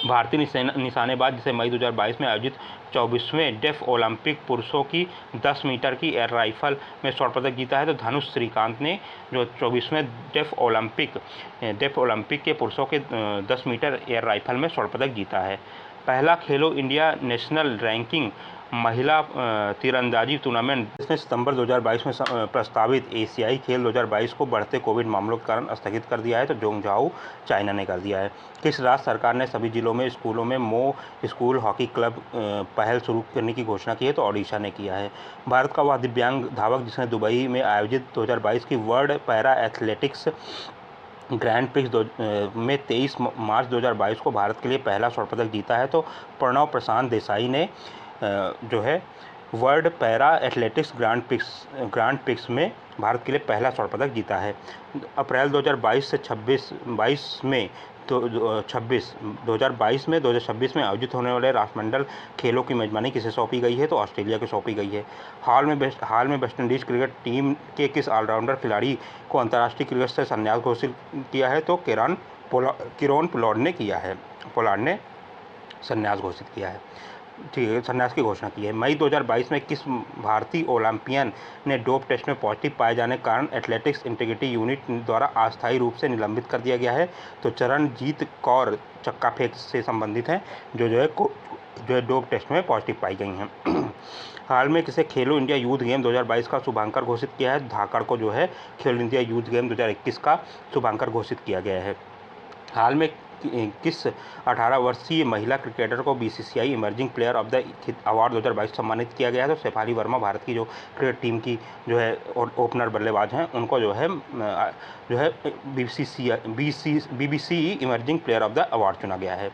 भारतीय निशानेबाज जिसे मई 2022 में आयोजित 24वें डेफ ओलंपिक पुरुषों की 10 मीटर की एयर राइफल में स्वर्ण पदक जीता है? तो धनुष श्रीकांत ने जो 24वें डेफ ओलंपिक के पुरुषों के 10 मीटर एयर राइफल में स्वर्ण पदक जीता है। पहला खेलो इंडिया नेशनल रैंकिंग महिला तीरंदाजी टूर्नामेंट जिसने सितंबर 2022 में प्रस्तावित एशियाई खेल 2022 को बढ़ते कोविड मामलों के कारण स्थगित कर दिया है? तो जोंगझाऊ चाइना ने कर दिया है। किस राज्य सरकार ने सभी जिलों में स्कूलों में स्कूल हॉकी क्लब पहल शुरू करने की घोषणा की है? तो ओडिशा ने किया है। भारत का वह दिव्यांग धावक जिसने दुबई में आयोजित 2022 की world para athletics grand prix में 23 मार्च 2022 को भारत के लिए पहला स्वर्ण पदक जीता है? तो प्रणव प्रशांत देसाई ने जो है world para athletics grand prix में भारत के लिए पहला स्वर्ण पदक जीता है। अप्रैल 2022 से 2026 में आयोजित होने वाले राष्ट्रमंडल खेलों की मेजबानी किसे सौंपी गई है? तो ऑस्ट्रेलिया को सौंपी गई है। हाल में वेस्टइंडीज क्रिकेट टीम के किस ऑलराउंडर खिलाड़ी को अंतर्राष्ट्रीय क्रिकेट से संन्यास घोषित किया है? तो किरोन पोलार्ड ने संन्यास घोषित किया है। ठीक है, संन्यास की घोषणा की है। मई 2022 में किस भारतीय ओलंपियन ने डोप टेस्ट में पॉजिटिव पाए जाने के कारण एथलेटिक्स इंटीग्रिटी यूनिट द्वारा अस्थायी रूप से निलंबित कर दिया गया है? तो चरणजीत कौर चक्का फेंक से संबंधित हैं जो है डोप टेस्ट में पॉजिटिव पाई गई हैं। हाल में किसे खेलो इंडिया यूथ गेम 2022 का शुभांकर घोषित किया है? धाकड़ को जो है खेलो इंडिया यूथ गेम 2021 का शुभांकर घोषित किया गया है। हाल में किस 18 वर्षीय महिला क्रिकेटर को BCCI emerging player of the award 2022 सम्मानित किया गया है? तो शेफाली वर्मा भारत की जो क्रिकेट टीम की जो है ओपनर बल्लेबाज हैं उनको जो है BBC emerging player of the award चुना गया है,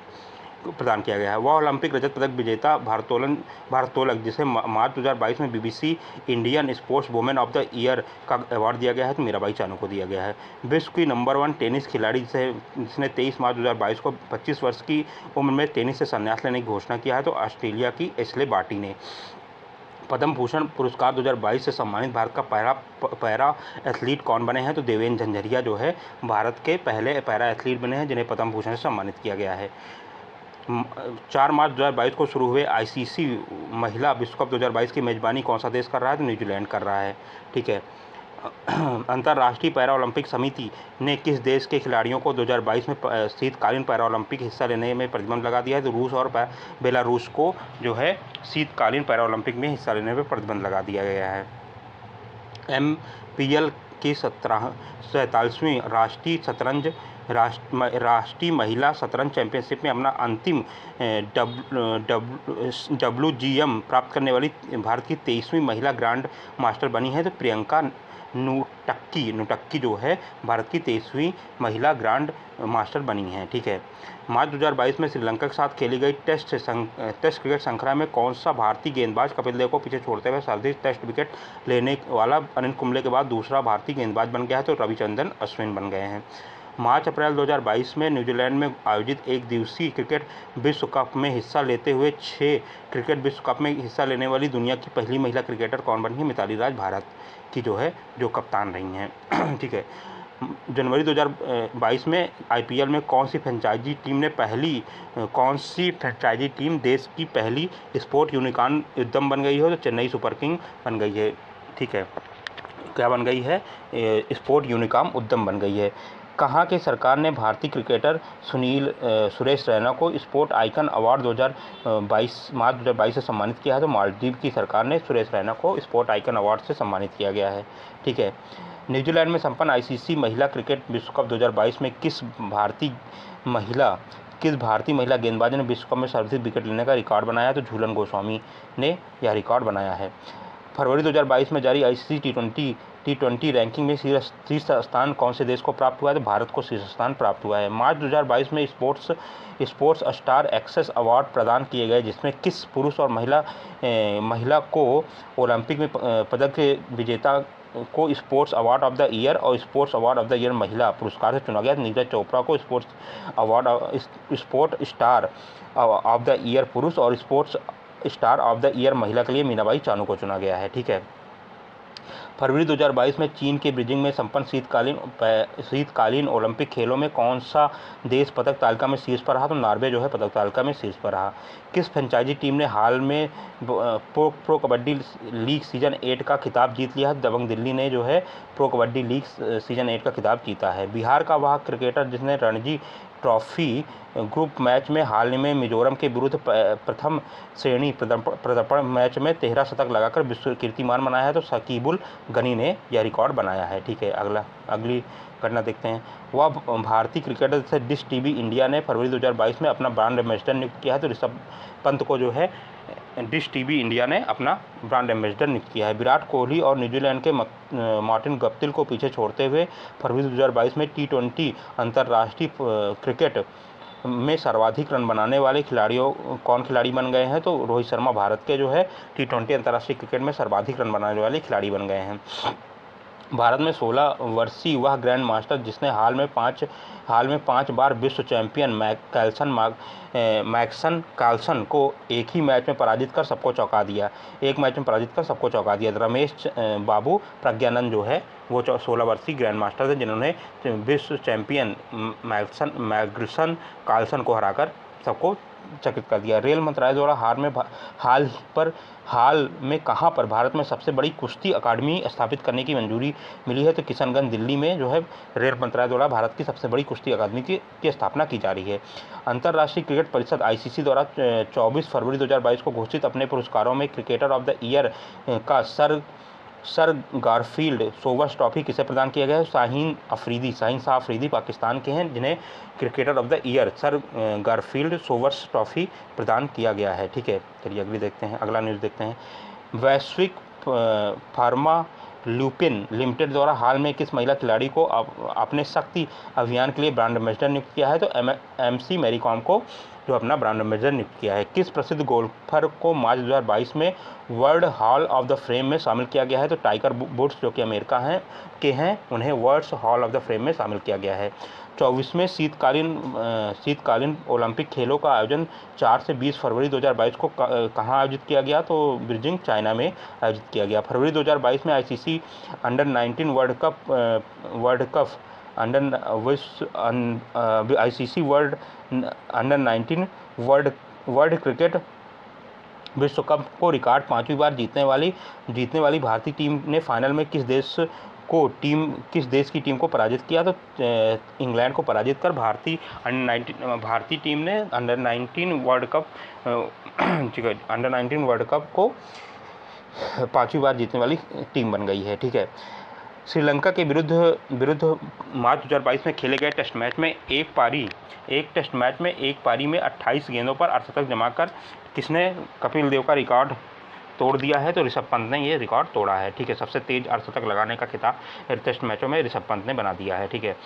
प्रदान किया गया है। वह ओलंपिक रजत पदक विजेता भारोत्तोलक जिसे मार्च 2022 में BBC Indian sports women of the year का अवार्ड दिया गया है? तो मीराबाई चानू को दिया गया है। विश्व की नंबर 1 टेनिस खिलाड़ी जिसने 23 मार्च 2022 को 25 वर्ष की उम्र में टेनिस से संन्यास लेने की घोषणा किया है? तो ऑस्ट्रेलिया की एशले बार्टी ने। पद्म भूषण पुरस्कार 2022 से सम्मानित भारत का पैरा एथलीट कौन बने हैं? तो देवेंद्र झंझरिया जो है भारत के पहले पैरा एथलीट बने हैं जिन्हें पद्म भूषण से सम्मानित किया गया है। 4 मार्च 2022 को शुरू हुए आईसीसी महिला विश्व कप 2022 की मेजबानी कौन सा देश कर रहा है? तो न्यूजीलैंड कर रहा है। ठीक है। अंतर्राष्ट्रीय पैरा ओलंपिक समिति ने किस देश के खिलाड़ियों को 2022 में शीतकालीन पैरा ओलंपिक हिस्सा लेने में प्रतिबंध लगा दिया है? तो रूस और बेलारूस को जो है शीतकालीन पैरा ओलंपिक में हिस्सा लेने में प्रतिबंध लगा दिया गया है। MPL की 47वीं राष्ट्रीय महिला शतरंज चैंपियनशिप में अपना अंतिम WGM प्राप्त करने वाली भारत की 23वीं महिला ग्रैंड मास्टर बनी है? तो प्रियंका नुटक्की जो है भारत की 23वीं महिला ग्रैंड मास्टर बनी हैं। ठीक है। मार्च 2022 में श्रीलंका के साथ खेली गई टेस्ट क्रिकेट श्रृंखला में कौन सा भारतीय गेंदबाज कपिल देव को पीछे छोड़ते हुए सर्वाधिक टेस्ट विकेट लेने वाला अनिल कुंबले के बाद दूसरा भारतीय गेंदबाज बन गया है? तो रविचंद्रन अश्विन बन गए हैं। मार्च-अप्रैल 2022 में न्यूजीलैंड में आयोजित एक दिवसीय क्रिकेट विश्व कप में हिस्सा लेते हुए 6 क्रिकेट विश्व कप में हिस्सा लेने वाली दुनिया की पहली महिला क्रिकेटर कौन बनी है? मिताली राज भारत की जो कप्तान रही हैं। ठीक है। जनवरी 2022 में IPL में कौन सी फ्रेंचाइजी टीम देश की पहली स्पोर्ट यूनिकॉर्न उद्यम बन गई हो? तो चेन्नई सुपर किंग बन गई है। ठीक है। क्या बन गई है? स्पोर्ट यूनिकॉर्न उद्यम बन गई है। कहाँ के सरकार ने भारतीय क्रिकेटर सुरेश रैना को स्पोर्ट आइकन अवार्ड 2022 मार्च 2022 से सम्मानित किया है? तो मालदीव की सरकार ने सुरेश रैना को स्पोर्ट आइकन अवार्ड से सम्मानित किया गया है। ठीक है। न्यूजीलैंड में संपन्न आईसीसी महिला क्रिकेट विश्व कप 2022 में किस भारतीय महिला गेंदबाज ने विश्व कप में सर्वाधिक विकेट लेने का रिकॉर्ड बनाया है? तो झूलन गोस्वामी ने यह रिकॉर्ड बनाया है। फरवरी 2022 में जारी आईसीसी टी20 रैंकिंग में शीर्ष स्थान कौन से देश को प्राप्त हुआ है? तो भारत को शीर्ष स्थान प्राप्त हुआ है। मार्च 2022 में स्पोर्ट्स स्टार एक्सेस अवार्ड प्रदान किए गए, जिसमें किस पुरुष और महिला को ओलंपिक में पदक विजेता को sports award of the year और sports award of the year महिला पुरस्कार से चुना गया? नीरज चोपड़ा को sport star of the year पुरुष और sports star of the year महिला के लिए मीनाबाई चानू को चुना गया है। ठीक है। फरवरी 2022 में चीन के बीजिंग में संपन्न शीतकालीन ओलंपिक खेलों में कौन सा देश पदक तालिका में शीर्ष पर रहा? तो नॉर्वे जो है पदक तालिका में शीर्ष पर रहा। किस फ्रेंचाइजी टीम ने हाल में प्रो कबड्डी लीग सीजन 8 का खिताब जीत लिया है? दबंग दिल्ली ने जो है प्रो कबड्डी लीग सीजन 8 का खिताब जीता है। बिहार का वह क्रिकेटर जिसने रणजी ट्रॉफी ग्रुप मैच में हाल ही में मिजोरम के विरुद्ध प्रथम श्रेणी प्रदर्पण मैच में 13 शतक लगाकर विश्व कीर्तिमान बनाया है? तो शकीबुल गनी ने यह रिकॉर्ड बनाया है। ठीक है। अगली घटना देखते हैं। वह भारतीय क्रिकेटर से डिश टीवी इंडिया ने फरवरी 2022 में अपना ब्रांड एम्बेसडर नियुक्त किया है? तो ऋषभ पंत को जो है डिश टीवी इंडिया ने अपना ब्रांड एम्बेसडर नियुक्त किया है। विराट कोहली और न्यूजीलैंड के मार्टिन गप्टिल को पीछे छोड़ते हुए फरवरी 2022 में टी20 अंतर्राष्ट्रीय क्रिकेट में सर्वाधिक रन बनाने वाले कौन खिलाड़ी बन गए हैं? तो रोहित शर्मा भारत के जो है टी20 अंतर्राष्ट्रीय क्रिकेट में सर्वाधिक रन बनाने वाले खिलाड़ी बन गए हैं। भारत में 16 वर्षीय वह ग्रैंड मास्टर जिसने हाल में पाँच बार विश्व चैंपियन मैक्सन कार्लसन को एक मैच में पराजित कर सबको चौंका दिया। रमेश बाबू प्रज्ञानंद जो है वो 16 वर्षीय ग्रैंड मास्टर थे जिन्होंने विश्व चैंपियन मैग्सन कार्लसन को हराकर सबको चकित कर दिया। रेल मंत्रालय द्वारा हाल में कहां पर भारत में सबसे बड़ी कुश्ती अकादमी स्थापित करने की मंजूरी मिली है? तो किशनगंज दिल्ली में जो है रेल मंत्रालय द्वारा भारत की सबसे बड़ी कुश्ती अकादमी की स्थापना की जा रही है। अंतर्राष्ट्रीय क्रिकेट परिषद आईसीसी द्वारा 24 फरवरी 2022 को घोषित अपने पुरस्कारों में क्रिकेटर ऑफ द ईयर का सर गारफील्ड सोवर्स ट्रॉफी किसे प्रदान किया गया है? शाहीन शाह अफरीदी पाकिस्तान के हैं जिन्हें cricketer of the year sir Garfield Sobers trophy प्रदान किया गया है। ठीक है। चलिए अगला न्यूज़ देखते हैं। वैश्विक फार्मा लुपिन लिमिटेड द्वारा हाल में किस महिला खिलाड़ी को अपने शक्ति अभियान के लिए ब्रांड एम्बेसडर नियुक्त किया है? तो MC मैरी कॉम को जो अपना ब्रांड एम्बेसडर नियुक्त किया है। किस प्रसिद्ध गोल्फर को मार्च 2022 में world hall of the fame में शामिल किया गया है? तो टाइगर वुड्स जो कि अमेरिका के हैं उन्हें world hall of the fame में शामिल किया गया है। 24वें शीतकालीन ओलंपिक खेलों का आयोजन 4 से 20 फरवरी 2022 को कहाँ आयोजित किया गया? तो बीजिंग चाइना में आयोजित किया गया। फरवरी 2022 में आईसीसी अंडर 19 वर्ल्ड क्रिकेट विश्व कप को रिकॉर्ड 5वीं बार जीतने वाली भारतीय टीम ने फाइनल में किस देश की टीम को पराजित किया? तो इंग्लैंड को पराजित कर भारतीय टीम ने अंडर 19 वर्ल्ड कप को 5वीं बार जीतने वाली टीम बन गई है। ठीक है। श्रीलंका के विरुद्ध मार्च 2022 में खेले गए टेस्ट मैच में एक पारी में 28 गेंदों पर अर्धशतक जमाकर किसने कपिल देव का रिकॉर्ड तोड़ दिया है? तो ऋषभ पंत ने ये रिकॉर्ड तोड़ा है। ठीक है। सबसे तेज अर्धशतक लगाने का खिताब टेस्ट मैचों में ऋषभ पंत ने बना दिया है। ठीक है।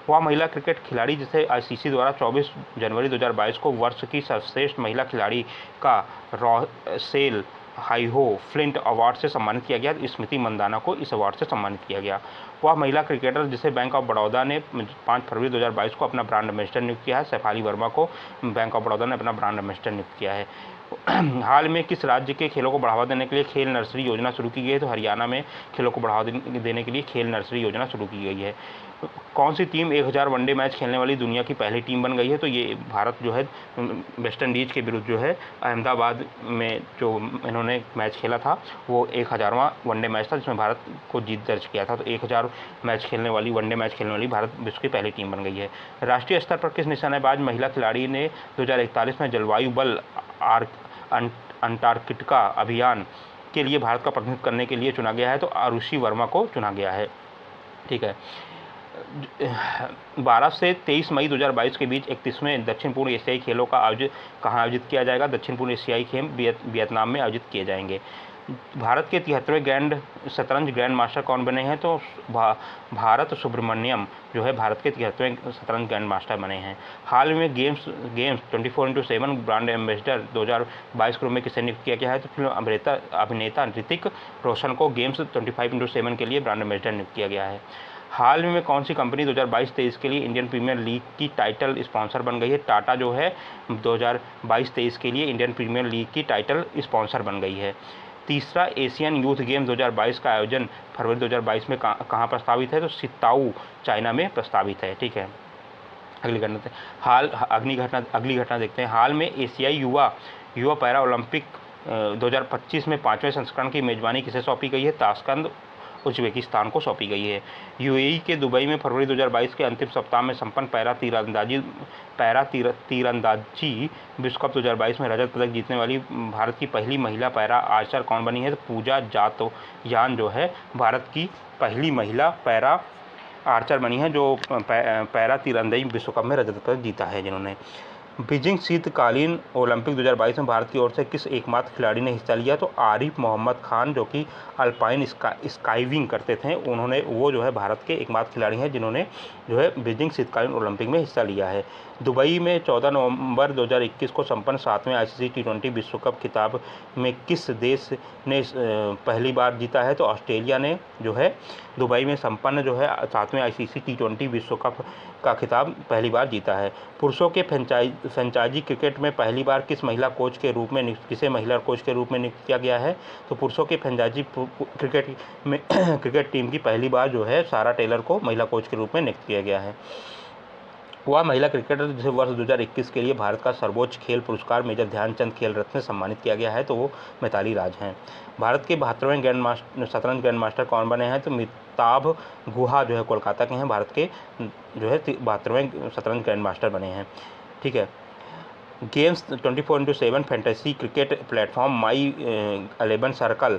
वह महिला क्रिकेट खिलाड़ी जिसे आईसीसी द्वारा 24 जनवरी 2022 को वर्ष की सर्वश्रेष्ठ महिला खिलाड़ी का रॉसेल हाईहो फ्लिंट अवार्ड से सम्मानित किया गया। स्मृति मंदाना को इस अवार्ड से सम्मानित किया गया। वह महिला क्रिकेटर जिसे बैंक ऑफ बड़ौदा ने 5 फरवरी 2022 को अपना ब्रांड एम्बेसडर नियुक्त किया है। शेफाली वर्मा को बैंक ऑफ बड़ौदा ने अपना ब्रांड एम्बेसडर नियुक्त किया है। हाल में किस राज्य के खेलों को बढ़ावा देने के लिए खेल नर्सरी योजना शुरू की गई है? तो हरियाणा में खेलों को बढ़ावा देने के लिए खेल नर्सरी योजना शुरू की गई है। कौन सी टीम 1000 वनडे मैच खेलने वाली दुनिया की पहली टीम बन गई है? तो ये भारत जो है वेस्ट इंडीज़ के विरुद्ध जो है अहमदाबाद में जो इन्होंने मैच खेला था वो 1000वां वनडे मैच था जिसमें भारत को जीत दर्ज किया था। तो 1000 मैच खेलने वाली वनडे मैच खेलने वाली भारत विश्व की पहली टीम बन गई है। राष्ट्रीय स्तर पर किस निशानेबाज महिला खिलाड़ी ने 2041 में जलवायु बल अंटार्कटिका अभियान के लिए भारत का प्रतिनिधित्व करने के लिए चुना गया है? तो आरुषि वर्मा को चुना गया है। ठीक है। 12 से 23 मई 2022 के बीच 31वें दक्षिण पूर्व एशियाई खेलों का कहाँ आयोजित किया जाएगा? दक्षिण पूर्व एशियाई खेल वियतनाम में आयोजित किए जाएंगे। भारत के 73वें शतरंज ग्रैंड मास्टर कौन बने हैं? तो भारत सुब्रमण्यम जो है भारत के 73वें शतरंज ग्रैंड मास्टर बने हैं। हाल में गेम्स 24x7 ब्रांड एम्बेसडर 2022 के रूप में किसे नियुक्त किया गया है? तो फिल्म अभिनेता ऋतिक रोशन को गेम्स 25x7 के लिए ब्रांड एम्बेसडर नियुक्त किया गया है। हाल में कौन सी कंपनी 2022-23 के लिए इंडियन प्रीमियर लीग की टाइटल स्पॉन्सर बन गई है? टाटा जो है 2022-23 के लिए इंडियन प्रीमियर लीग की टाइटल स्पॉन्सर बन गई है। तीसरा एशियन यूथ गेम्स 2022 का आयोजन फरवरी 2022 में कहाँ प्रस्तावित है? तो सिताऊ चाइना में प्रस्तावित है। ठीक है। अगली घटना देखते हैं। हाल में एशियाई युवा पैरा ओलंपिक 2025 में 5वें संस्करण की मेजबानी किसे सौंपी गई है? ताशकंद उज्बेकिस्तान को सौंपी गई है। यूएई के दुबई में फरवरी 2022 के अंतिम सप्ताह में संपन्न पैरा तीरंदाजी विश्व कप 2022 में रजत पदक जीतने वाली भारत की पहली महिला पैरा आर्चर कौन बनी है? तो पूजा जातोयान जो है भारत की पहली महिला पैरा आर्चर बनी है जो पैरा तीरंदाजी विश्व कप में रजत पदक जीता है जिन्होंने। बीजिंग शीतकालीन ओलंपिक 2022 में भारत की ओर से किस एकमात्र खिलाड़ी ने हिस्सा लिया? तो आरिफ मोहम्मद खान जो कि अल्पाइन स्काईविंग करते थे वो जो है भारत के एकमात्र खिलाड़ी हैं जिन्होंने जो है बीजिंग शीतकालीन ओलंपिक में हिस्सा लिया है। दुबई में 14 नवंबर 2021 को संपन्न 7वें ICC T20 विश्व कप खिताब में किस देश ने पहली बार जीता है? तो ऑस्ट्रेलिया ने जो है दुबई में संपन्न जो है 7वें ICC T20 विश्व कप का खिताब पहली बार जीता है। पुरुषों के फ्रेंचाइजी क्रिकेट में पहली बार किसे महिला कोच के रूप में नियुक्त किया गया है? तो पुरुषों के फ्रेंचाइजी क्रिकेट में क्रिकेट टीम की पहली बार जो है सारा टेलर को महिला कोच के रूप में नियुक्त किया गया है। वह महिला क्रिकेटर जिसे वर्ष 2021 के लिए भारत का सर्वोच्च खेल पुरस्कार मेजर ध्यानचंद खेल रत्न से सम्मानित किया गया है तो वो मिताली राज हैं। भारत के 72वें शतरंज ग्रैंड मास्टर कौन बने हैं? तो मिताभ गुहा जो है कोलकाता के हैं, भारत के जो है 72वें शतरंज ग्रैंड मास्टर बने हैं। ठीक है। Games 24x7 fantasy cricket platform my 11 circle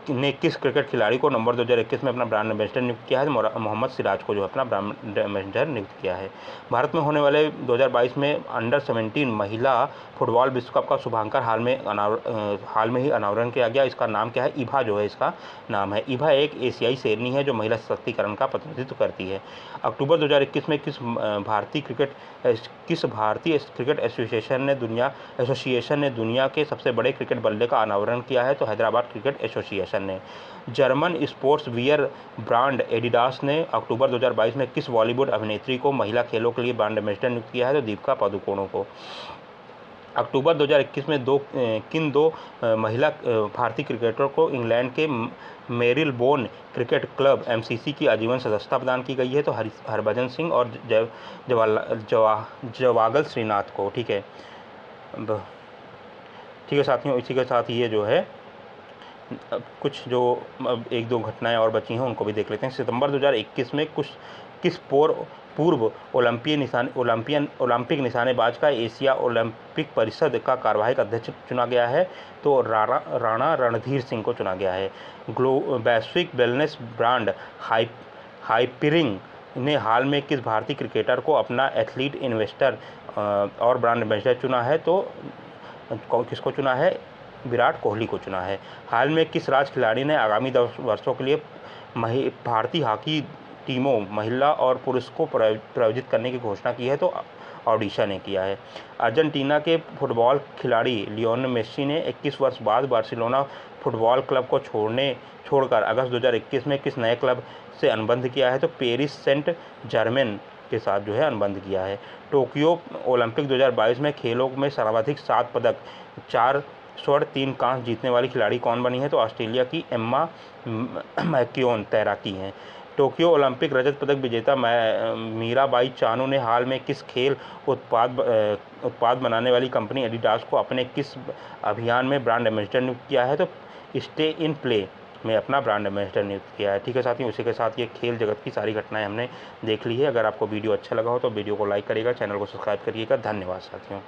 ने किस क्रिकेट खिलाड़ी को नवंबर 2021 में अपना ब्रांड एम्बेसडर नियुक्त किया है? मोहम्मद सिराज को जो अपना ब्रांड एम्बेसडर नियुक्त किया है। भारत में होने वाले 2022 में अंडर 17 महिला फुटबॉल विश्व कप का शुभारंभ हाल में ही अनावरण किया गया। इसका नाम क्या है? इभा जो है इसका नाम है। इभा एक एशियाई शेरनी है जो महिला सशक्तिकरण का प्रतिनिधित्व करती है। अक्टूबर 2021 में किस भारतीय क्रिकेट एसोसिएशन ने दुनिया के सबसे बड़े क्रिकेट बल्ले का अनावरण किया है? तो हैदराबाद क्रिकेट एसोसिएशन ने। German sports wear brand Adidas ने अक्टूबर 2022 में किस बॉलीवुड अभिनेत्री को महिला खेलों के लिए ब्रांड एम्बेसडर नियुक्त किया है? तो दीपिका पादुकोण को। अक्टूबर 2021 में किन दो महिला भारतीय क्रिकेटरों को इंग्लैंड के मेरिलबोर्न क्रिकेट क्लब MCC की आजीवन सदस्यता प्रदान की गई है? तो हरभजन सिंह और जवागल श्रीनाथ को। ठीक है साथियों, इसी के साथ ये जो है कुछ जो एक दो घटनाएं और बची हैं उनको भी देख लेते हैं। सितंबर 2021 में किस पूर्व ओलंपिक निशानेबाज का एशिया ओलंपिक परिषद का कार्यवाहक अध्यक्ष चुना गया है? तो राणा रणधीर सिंह को चुना गया है। वैश्विक वेलनेस ब्रांड हाइपरिंग ने हाल में किस भारतीय क्रिकेटर को अपना एथलीट इन्वेस्टर और ब्रांड एम्बेसडर चुना है? तो किसको चुना है? विराट कोहली को चुना है। हाल में किस राज्य खिलाड़ी ने आगामी 10 वर्षों के लिए भारतीय हॉकी टीमों महिला और पुरुष को प्रायोजित करने की घोषणा की है? तो ओडिशा ने किया है। अर्जेंटीना के फुटबॉल खिलाड़ी लियोनेल मेसी ने 21 वर्ष बाद बार्सिलोना फुटबॉल क्लब को छोड़कर अगस्त 2021 में किस नए क्लब से अनुबंध किया है? तो पेरिस सेंट जर्मेन के साथ जो है अनुबंध किया है। टोक्यो ओलंपिक 2022 में खेलों में सर्वाधिक 7 पदक, 4 स्वर्ण 3 कांस्य जीतने वाली खिलाड़ी कौन बनी है? तो ऑस्ट्रेलिया की एम्मा मैक्योन तैराकी हैं। टोक्यो ओलंपिक रजत पदक विजेता मीराबाई चानू ने हाल में किस खेल उत्पाद बनाने वाली कंपनी एडिडास को अपने किस अभियान में ब्रांड एम्बेसडर नियुक्त किया है? तो स्टे इन प्ले में अपना ब्रांड एम्बेसडर नियुक्त किया है। ठीक है साथियों, उसी के साथ ये खेल जगत की सारी घटनाएं हमने देख ली है। अगर आपको वीडियो अच्छा लगा हो तो वीडियो को लाइक करिएगा, चैनल को सब्सक्राइब करिएगा। धन्यवाद साथियों।